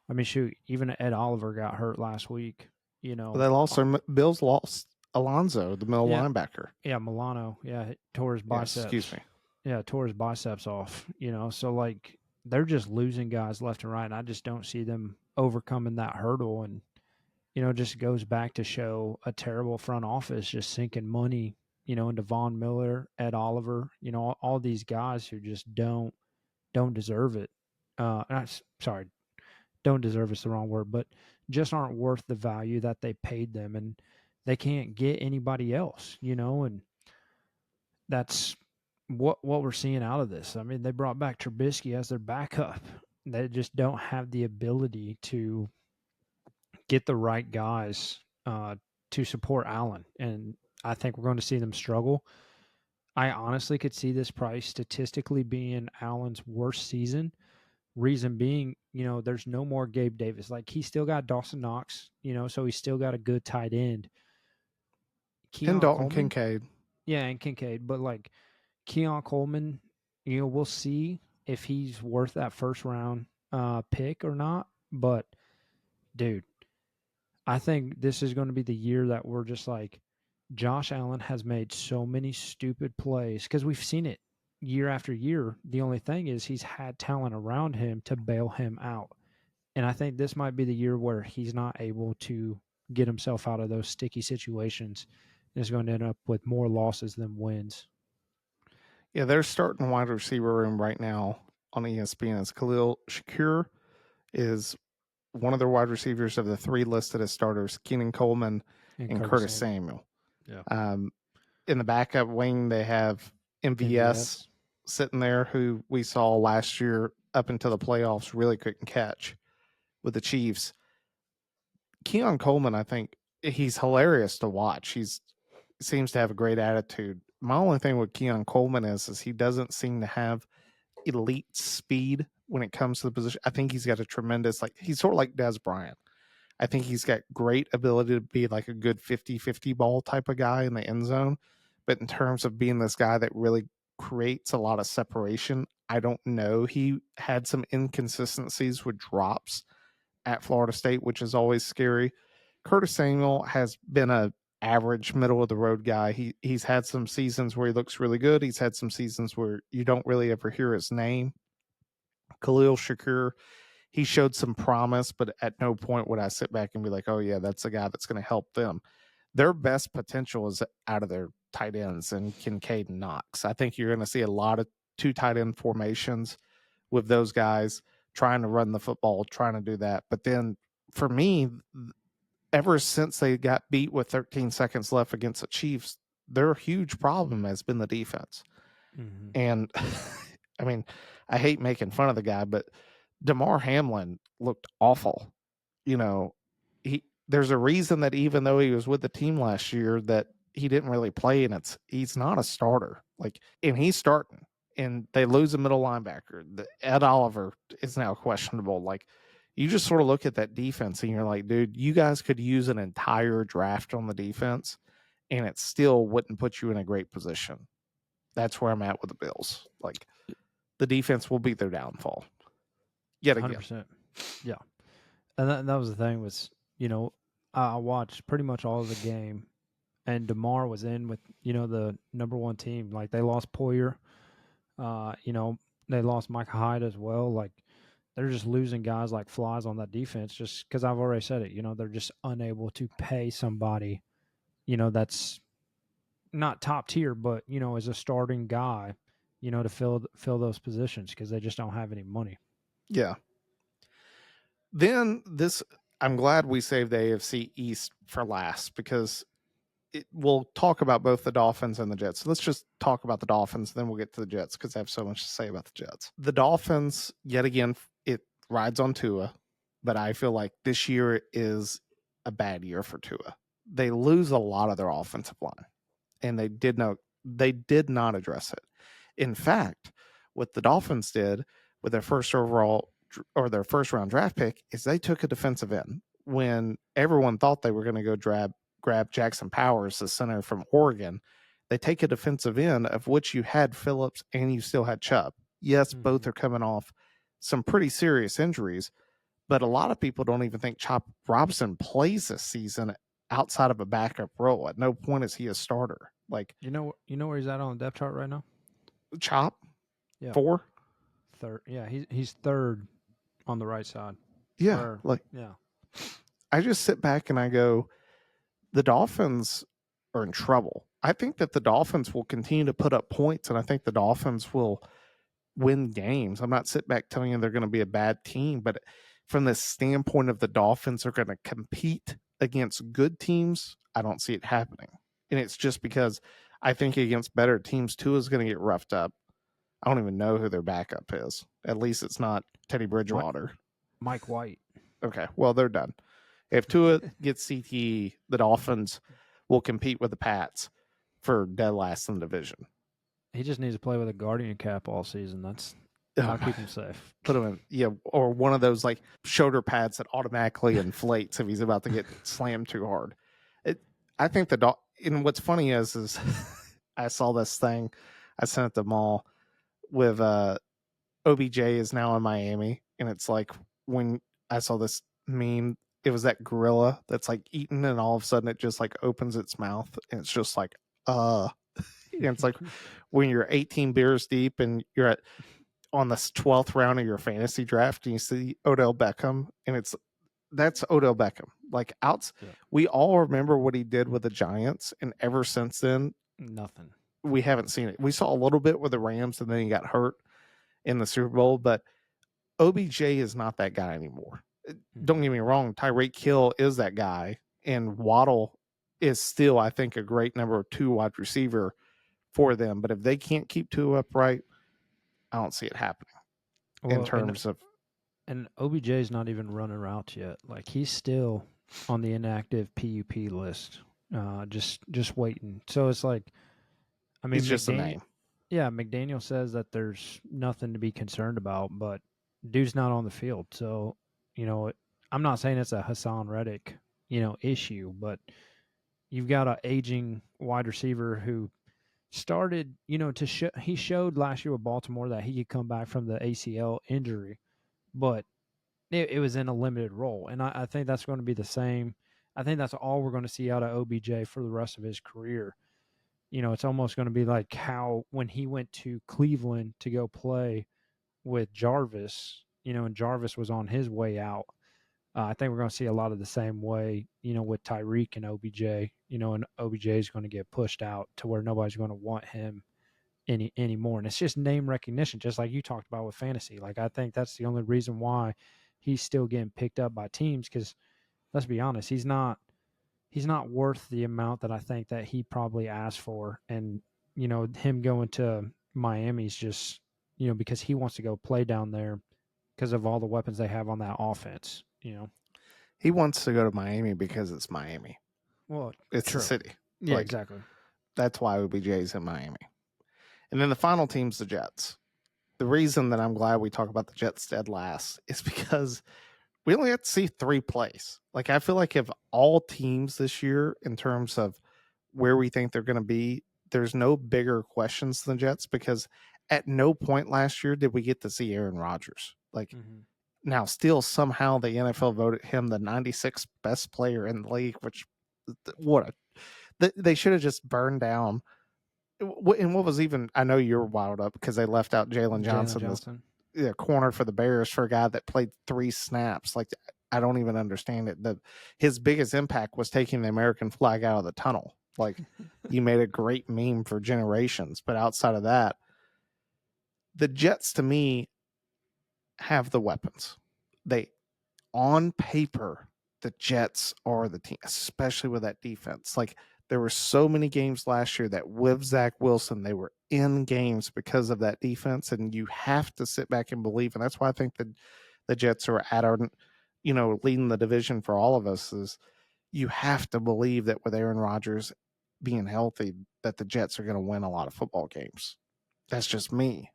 I mean, shoot, even Ed Oliver got hurt last week. Well, they lost Bills lost Alonzo, the middle linebacker. Yeah, Milano. Yeah, tore his biceps. Yes, excuse me. Yeah, tore his biceps off. So like they're just losing guys left and right, and I just don't see them overcoming that hurdle. And it just goes back to show a terrible front office just sinking money, into Von Miller, Ed Oliver, all these guys who just don't deserve it. Sorry, don't deserve is the wrong word, but just aren't worth the value that they paid them, and they can't get anybody else, and that's what we're seeing out of this. I mean, they brought back Trubisky as their backup. They just don't have the ability to get the right guys to support Allen, and I think we're going to see them struggle. I honestly could see this probably statistically being Allen's worst season. Reason being, there's no more Gabe Davis. Like, he still got Dawson Knox, so he's still got a good tight end. And Dalton Kincaid. Yeah, and Kincaid. But, like, Keon Coleman, we'll see if he's worth that first round pick or not. But, dude, I think this is going to be the year that we're just like, Josh Allen has made so many stupid plays because we've seen it year after year. The only thing is he's had talent around him to bail him out. And I think this might be the year where he's not able to get himself out of those sticky situations and is going to end up with more losses than wins. Yeah, they're starting wide receiver room right now on ESPN as Khalil Shakir is one of their wide receivers of the 3 listed as starters, Keenan Coleman and Curtis Samuel. Yeah. In the backup wing, they have MVS sitting there, who we saw last year up into the playoffs really couldn't catch with the Chiefs. Keon Coleman, I think he's hilarious to watch. He seems to have a great attitude. My only thing with Keon Coleman is he doesn't seem to have elite speed when it comes to the position. I think he's got a tremendous, he's sort of like Des Bryant. I think he's got great ability to be like a good 50-50 ball type of guy in the end zone. But in terms of being this guy that really creates a lot of separation, I don't know. He had some inconsistencies with drops at Florida State, which is always scary. Curtis Samuel has been a average middle of the road guy. He's had some seasons where he looks really good. He's had some seasons where you don't really ever hear his name. Khalil Shakir, he showed some promise, but at no point would I sit back and be like, oh yeah, that's a guy that's going to help them. Their best potential is out of their tight ends and Kincaid and Knox. I think you're going to see a lot of 2 tight end formations with those guys trying to run the football, trying to do that. But then for me, ever since they got beat with 13 seconds left against the Chiefs, their huge problem has been the defense. Mm-hmm. And I mean, I hate making fun of the guy, but DeMar Hamlin looked awful. There's a reason that even though he was with the team last year that he didn't really play, and he's not a starter. And he's starting, and they lose a middle linebacker. Ed Oliver is now questionable. You just sort of look at that defense and you're like, dude, you guys could use an entire draft on the defense, and it still wouldn't put you in a great position. That's where I'm at with the Bills. The defense will be their downfall. Yet again. 100%. Yeah. And that was the thing was, I watched pretty much all of the game, and DeMar was in with, the number 1 team. Like, they lost Poyer. They lost Micah Hyde as well. They're just losing guys like flies on that defense just because I've already said it. They're just unable to pay somebody, that's not top tier, but, as a starting guy to fill those positions because they just don't have any money. Yeah. Then I'm glad we saved the AFC East for last because we'll talk about both the Dolphins and the Jets. So let's just talk about the Dolphins, then we'll get to the Jets because I have so much to say about the Jets. The Dolphins, yet again, it rides on Tua, but I feel like this year is a bad year for Tua. They lose a lot of their offensive line, and they did not address it. In fact, what the Dolphins did with their first round draft pick is they took a defensive end when everyone thought they were going to go grab Jackson Powers, the center from Oregon. They take a defensive end of which you had Phillips and you still had Chubb. Yes, both are coming off some pretty serious injuries, but a lot of people don't even think Chop Robinson plays this season outside of a backup role. At no point is he a starter. Like, you know where he's at on the depth chart right now? Chop? Yeah. 4? Third. Yeah, he's third on the right side. Yeah. I just sit back and I go, the Dolphins are in trouble. I think that the Dolphins will continue to put up points, and I think the Dolphins will win games. I'm not sitting back telling you they're going to be a bad team, but from the standpoint of the Dolphins are going to compete against good teams, I don't see it happening. And it's just because I think against better teams, Tua is going to get roughed up. I don't even know who their backup is. At least it's not Teddy Bridgewater. Mike White. Okay, well, they're done. If Tua gets CTE, the Dolphins will compete with the Pats for dead last in the division. He just needs to play with a Guardian cap all season. That'll keep him safe. Put him in, or one of those like shoulder pads that automatically inflates if he's about to get slammed too hard. I think and what's funny is I saw this thing, I sent it to Maul with OBJ is now in Miami, and it's like when I saw this meme, it was that gorilla that's like eating, and all of a sudden it just like opens its mouth, and it's just like and it's like when you're 18 beers deep and you're on the 12th round of your fantasy draft and you see Odell Beckham, and that's Odell Beckham. Like we all remember what he did with the Giants, and ever since then, nothing. We haven't seen it. We saw a little bit with the Rams, and then he got hurt in the Super Bowl, but OBJ is not that guy anymore. Don't get me wrong, Tyreek Hill is that guy, and Waddle is still, I think, a great number 2 wide receiver for them. But if they can't keep Tua upright, I don't see it happening in terms of. And OBJ is not even running routes yet. Like, he's still on the inactive PUP list, just waiting. So it's like, I mean, it's just a name. Yeah, McDaniel says that there's nothing to be concerned about, but dude's not on the field. So, I'm not saying it's a Hassan Reddick, issue, but you've got an aging wide receiver who started, he showed last year with Baltimore that he could come back from the ACL injury, but it was in a limited role. And I think that's going to be the same. I think that's all we're going to see out of OBJ for the rest of his career. It's almost going to be like how when he went to Cleveland to go play with Jarvis, and Jarvis was on his way out. I think we're going to see a lot of the same way, with Tyreek and OBJ, and OBJ is going to get pushed out to where nobody's going to want him anymore. And it's just name recognition, just like you talked about with fantasy. Like, I think that's the only reason why he's still getting picked up by teams, because let's be honest, he's not worth the amount that I think that he probably asked for. And, him going to Miami's just, because he wants to go play down there because of all the weapons they have on that offense, He wants to go to Miami because it's Miami. Well, it's true. the city. Yeah, exactly. That's why OBJ's in Miami. And then the final team's the Jets. The reason that I'm glad we talk about the Jets dead last is because we only have to see 3 plays. Like, I feel like if all teams this year, in terms of where we think they're going to be, there's no bigger questions than the Jets, because at no point last year did we get to see Aaron Rodgers. Like, now still somehow the NFL voted him the 96th best player in the league, which they should have just burned down. And what was even, I know you're wild up because they left out Jalen Johnson. The corner for the Bears, for a guy that played 3 snaps. Like, I don't even understand it. His biggest impact was taking the American flag out of the tunnel. Like, you made a great meme for generations, but outside of that, The Jets, to me, have the weapons. On paper, the Jets are the team, especially with that defense. Like, there were so many games last year that with Zach Wilson, they were in games because of that defense, and you have to sit back and believe. And that's why I think the Jets are at our, leading the division for all of us. Is you have to believe that with Aaron Rodgers being healthy, that the Jets are going to win a lot of football games. That's just me.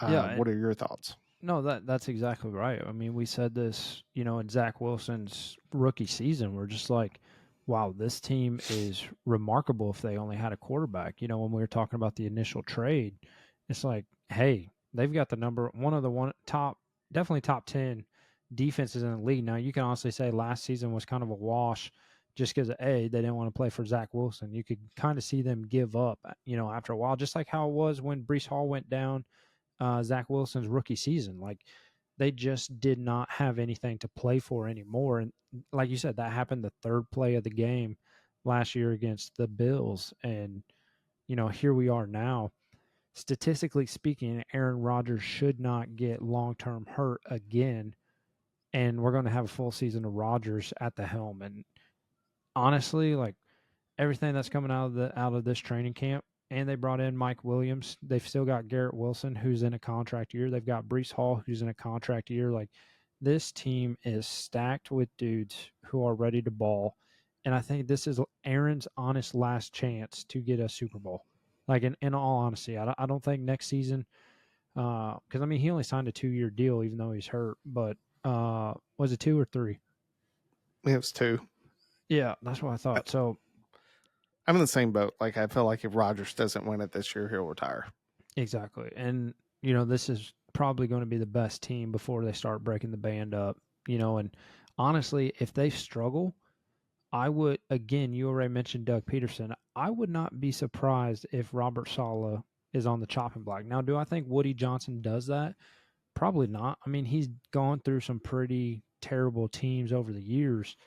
Yeah. What are your thoughts? No, that's exactly right. I mean, we said this, in Zach Wilson's rookie season. We're just like, wow, this team is remarkable if they only had a quarterback. When we were talking about the initial trade, it's like, hey, they've got definitely top 10 defenses in the league. Now, you can honestly say last season was kind of a wash just because, they didn't want to play for Zach Wilson. You could kind of see them give up, after a while, just like how it was when Brees Hall went down. Zach Wilson's rookie season. Like, they just did not have anything to play for anymore. And like you said, that happened the third play of the game last year against the Bills. And, here we are now. Statistically speaking, Aaron Rodgers should not get long-term hurt again. And we're going to have a full season of Rodgers at the helm. And honestly, like, everything that's coming out of this training camp, and they brought in Mike Williams. They've still got Garrett Wilson, who's in a contract year. They've got Brees Hall, who's in a contract year. Like, this team is stacked with dudes who are ready to ball. And I think this is Aaron's honest last chance to get a Super Bowl. Like, in all honesty, I don't think next season, because, I mean, he only signed a 2-year deal, even though he's hurt. But was it 2 or 3? It was 2. Yeah, that's what I thought. So I'm in the same boat. Like, I feel like if Rodgers doesn't win it this year, he'll retire. exactly. And, this is probably going to be the best team before they start breaking the band up, and honestly, if they struggle, I would, again, you already mentioned Doug Peterson. I would not be surprised if Robert Saleh is on the chopping block. Now, do I think Woody Johnson does that? Probably not. I mean, he's gone through some pretty terrible teams over the years,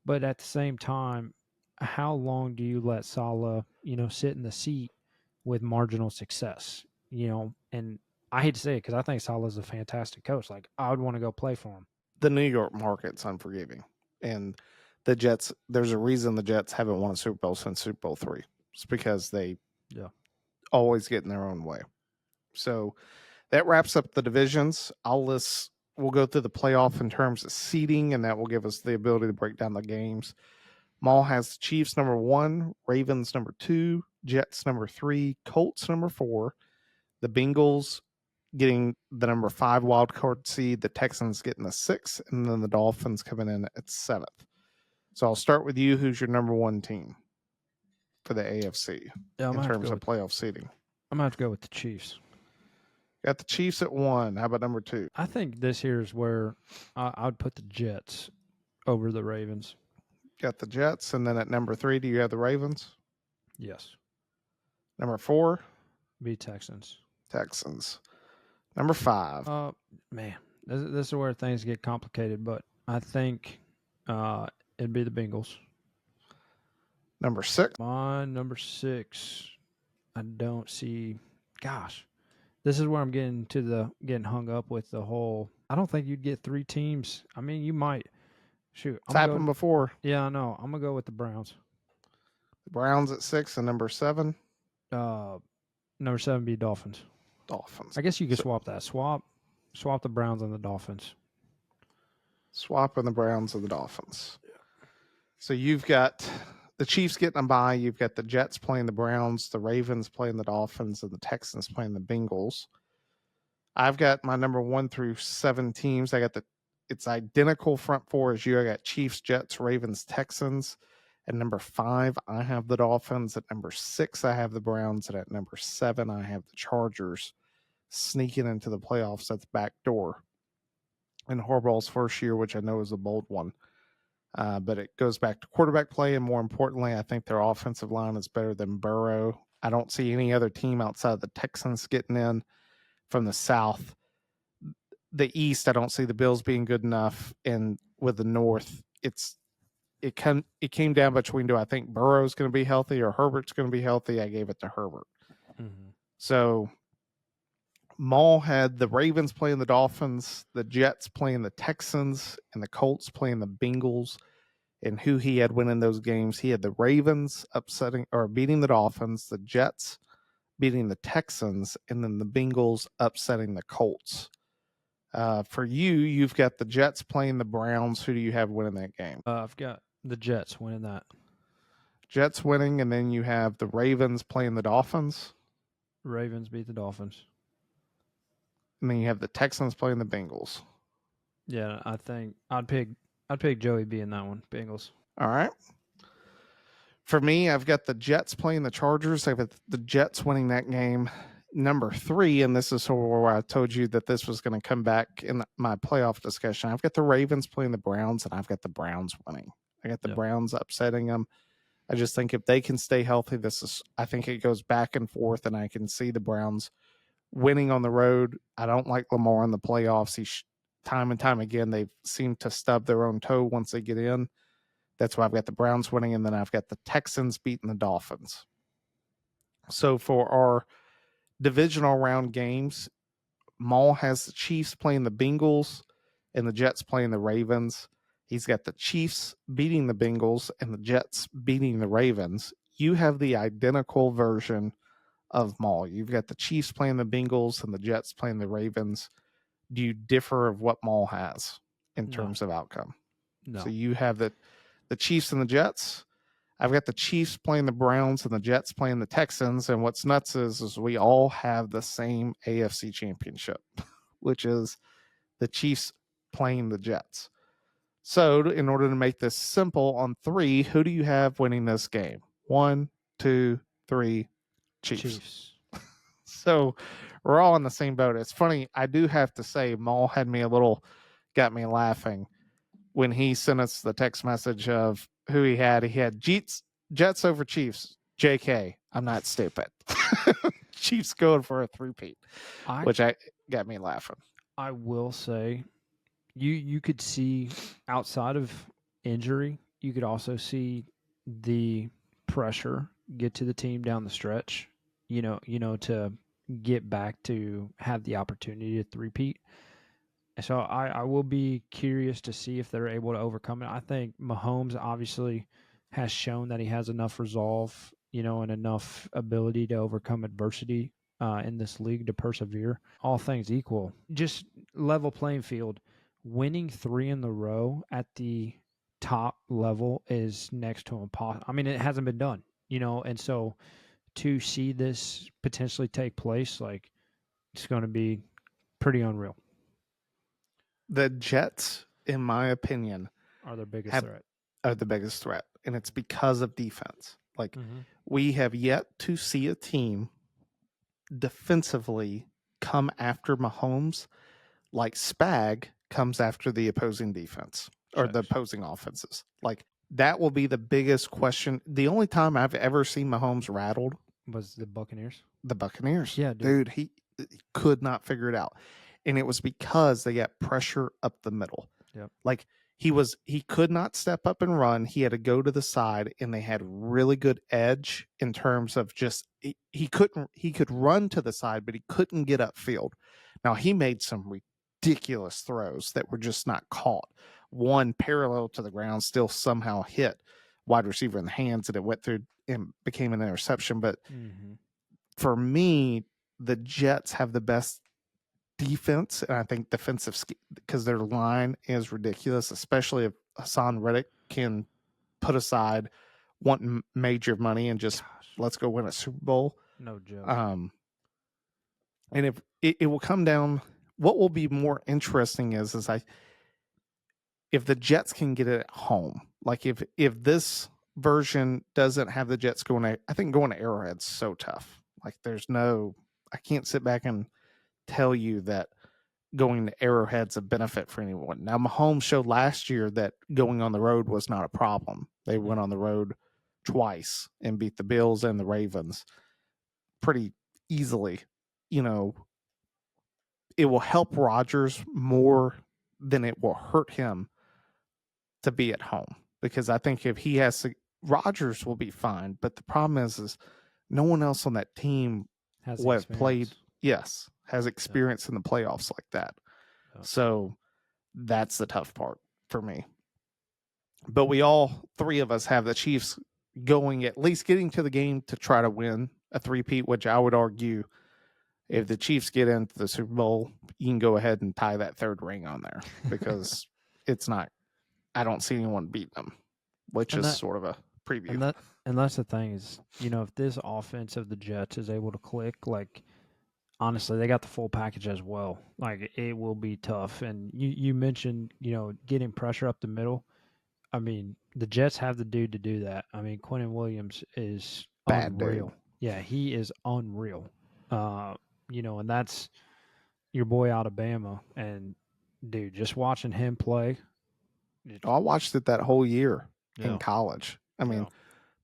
but at the same time, how long do you let Saleh, sit in the seat with marginal success? And I hate to say it because I think Saleh's a fantastic coach. Like, I would want to go play for him. The New York market's unforgiving, and the Jets. There's a reason the Jets haven't won a Super Bowl since Super Bowl III. It's because they always get in their own way. So that wraps up the divisions. We'll go through the playoff in terms of seeding, and that will give us the ability to break down the games. Maul has the Chiefs number 1, Ravens number 2, Jets number 3, Colts number 4, the Bengals getting the number 5 wild card seed, the Texans getting the 6th, and then the Dolphins coming in at 7th. So I'll start with you. Who's your number 1 team for the AFC in terms of playoff seeding? I'm going to have to go with the Chiefs. Got the Chiefs at 1. How about number 2? I think this here is where I would put the Jets over the Ravens. Got the Jets. And then at number 3, do you have the Ravens? Yes. Number 4? Be Texans. Texans. Number 5. Man, this is where things get complicated, but I think it'd be the Bengals. Number 6. My number 6, I don't see. Gosh, this is where I'm getting hung up with the whole. I don't think you'd get 3 teams. I mean, you might. Shoot, it's happened before. Yeah, I know. I'm gonna go with the Browns. The Browns at 6 and number 7. Number 7 be Dolphins. Dolphins. I guess you could swap that. Swap the Browns and the Dolphins. Swapping the Browns and the Dolphins. So you've got the Chiefs getting a bye. You've got the Jets playing the Browns, the Ravens playing the Dolphins, and the Texans playing the Bengals. I've got my number 1 through 7 teams. It's identical front 4 as you. I got Chiefs, Jets, Ravens, Texans. At number 5, I have the Dolphins. At number 6, I have the Browns. And at number 7, I have the Chargers sneaking into the playoffs at the back door in Harbaugh's first year, which I know is a bold one. But it goes back to quarterback play, and more importantly, I think their offensive line is better than Burrow. I don't see any other team outside of the Texans getting in from the South. The East, I don't see the Bills being good enough, and with the North, it came down between, do I think Burrow's going to be healthy or Herbert's going to be healthy? I gave it to Herbert. Mm-hmm. So Maul had the Ravens playing the Dolphins, the Jets playing the Texans, and the Colts playing the Bengals. And who he had winning those games, he had the Ravens beating the Dolphins, the Jets beating the Texans, and then the Bengals upsetting the Colts. For you've got the Jets playing the Browns. Who do you have winning that game? I've got the Jets winning that. Jets winning, and then you have the Ravens playing the Dolphins. Ravens beat the Dolphins. And then you have the Texans playing the Bengals. Yeah, I think I'd pick Joey B in that one. Bengals. All right. For me, I've got the Jets playing the Chargers. I've got the Jets winning that game. Number 3, and this is where I told you that this was going to come back in my playoff discussion. I've got the Ravens playing the Browns, and I've got the Browns winning. I got the Browns upsetting them. I just think if they can stay healthy, I think it goes back and forth, and I can see the Browns winning on the road. I don't like Lamar in the playoffs. Time and time again, they seem to stub their own toe once they get in. That's why I've got the Browns winning, and then I've got the Texans beating the Dolphins. So for our divisional round games, Maul has the Chiefs playing the Bengals and the Jets playing the Ravens. He's got the Chiefs beating the Bengals and the Jets beating the Ravens. You have the identical version of Maul. You've got the Chiefs playing the Bengals and the Jets playing the Ravens. Do you differ of what Maul has in terms of outcome? No. So you have the Chiefs and the Jets. I've got the Chiefs playing the Browns and the Jets playing the Texans. And what's nuts is we all have the same AFC championship, which is the Chiefs playing the Jets. So in order to make this simple on 3, who do you have winning this game? 1, 2, 3, Chiefs. So we're all in the same boat. It's funny. I do have to say, Maul got me laughing when he sent us the text message of who he had. He had Jets over Chiefs. JK, I'm not stupid. Chiefs going for a 3-peat, which got me laughing. I will say, you could see outside of injury, you could also see the pressure get to the team down the stretch. You know, to get back to have the opportunity to 3-peat. So I will be curious to see if they're able to overcome it. I think Mahomes obviously has shown that he has enough resolve, and enough ability to overcome adversity in this league to persevere. All things equal, just level playing field. Winning 3 in a row at the top level is next to impossible. I mean, it hasn't been done, and so to see this potentially take place, like, it's going to be pretty unreal. The Jets, in my opinion, are their biggest threat. Are the biggest threat, and it's because of defense. Like, we have yet to see a team defensively come after Mahomes like Spag comes after the opposing defense or the opposing offenses. Like, that will be the biggest question. The only time I've ever seen Mahomes rattled was the Buccaneers. The Buccaneers. Yeah, dude, he could not figure it out. And it was because they got pressure up the middle. Yep. Like, he could not step up and run. He had to go to the side, and they had really good edge in terms of just he could run to the side, but he couldn't get upfield. Now, he made some ridiculous throws that were just not caught. One parallel to the ground still somehow hit wide receiver in the hands, and it went through and became an interception. But for me, the Jets have the best defense, and I think defensive, because their line is ridiculous, especially if Hassan Reddick can put aside wanting major money and just let's go win a Super Bowl. No joke. And if it will come down, what will be more interesting is if the Jets can get it at home, like if this version doesn't have the Jets going to Arrowhead's so tough. Like, I can't sit back and tell you that going to Arrowhead's a benefit for anyone. Now, Mahomes showed last year that going on the road was not a problem. They went on the road twice and beat the Bills and the Ravens pretty easily. It will help Rodgers more than it will hurt him to be at home, because I think if he has to, Rodgers will be fine. But the problem is no one else on that team has has experience in the playoffs like that. So that's the tough part for me. But we all three of us have the Chiefs going, at least getting to the game to try to win a three-peat, which I would argue if the Chiefs get into the Super Bowl, you can go ahead and tie that third ring on there because it's not, I don't see anyone beating them, which is sort of a preview. And that's the thing is, if this offense of the Jets is able to click, like, honestly, they got the full package as well. Like, it will be tough. And you mentioned, getting pressure up the middle. I mean, the Jets have the dude to do that. I mean, Quentin Williams is unreal. Dude. Yeah, he is unreal. And that's your boy Alabama. And, dude, just watching him play. I watched it that whole year in college. I mean,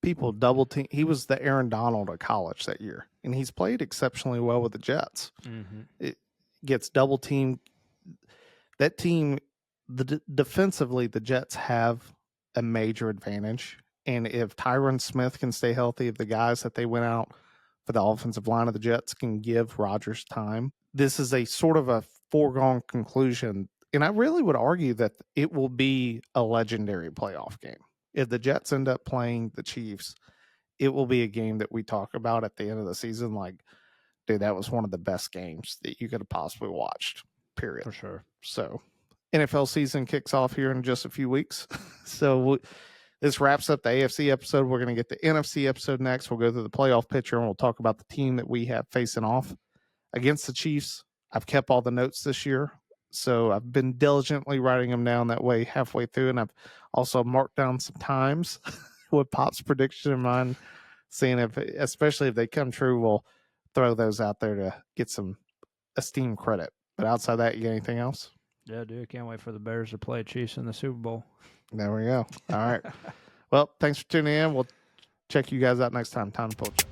people double team. He was the Aaron Donald of college that year, and he's played exceptionally well with the Jets. Mm-hmm. It gets double teamed. That team, defensively, the Jets have a major advantage. And if Tyron Smith can stay healthy, if the guys that they went out for the offensive line of the Jets can give Rodgers time, this is a sort of a foregone conclusion. And I really would argue that it will be a legendary playoff game. If the Jets end up playing the Chiefs, it will be a game that we talk about at the end of the season. Like, dude, that was one of the best games that you could have possibly watched, period. For sure. So NFL season kicks off here in just a few weeks. So this wraps up the AFC episode. We're going to get the NFC episode next. We'll go through the playoff picture and we'll talk about the team that we have facing off against the Chiefs. I've kept all the notes this year, so I've been diligently writing them down that way halfway through, and I've also marked down some times with Pop's prediction in mind, seeing if, especially if they come true, we'll throw those out there to get some esteemed credit. But outside that, you got anything else? Yeah, dude, can't wait for the Bears to play Chiefs in the Super Bowl. There we go. All right. Well, thanks for tuning in. We'll check you guys out next time. Time to pull.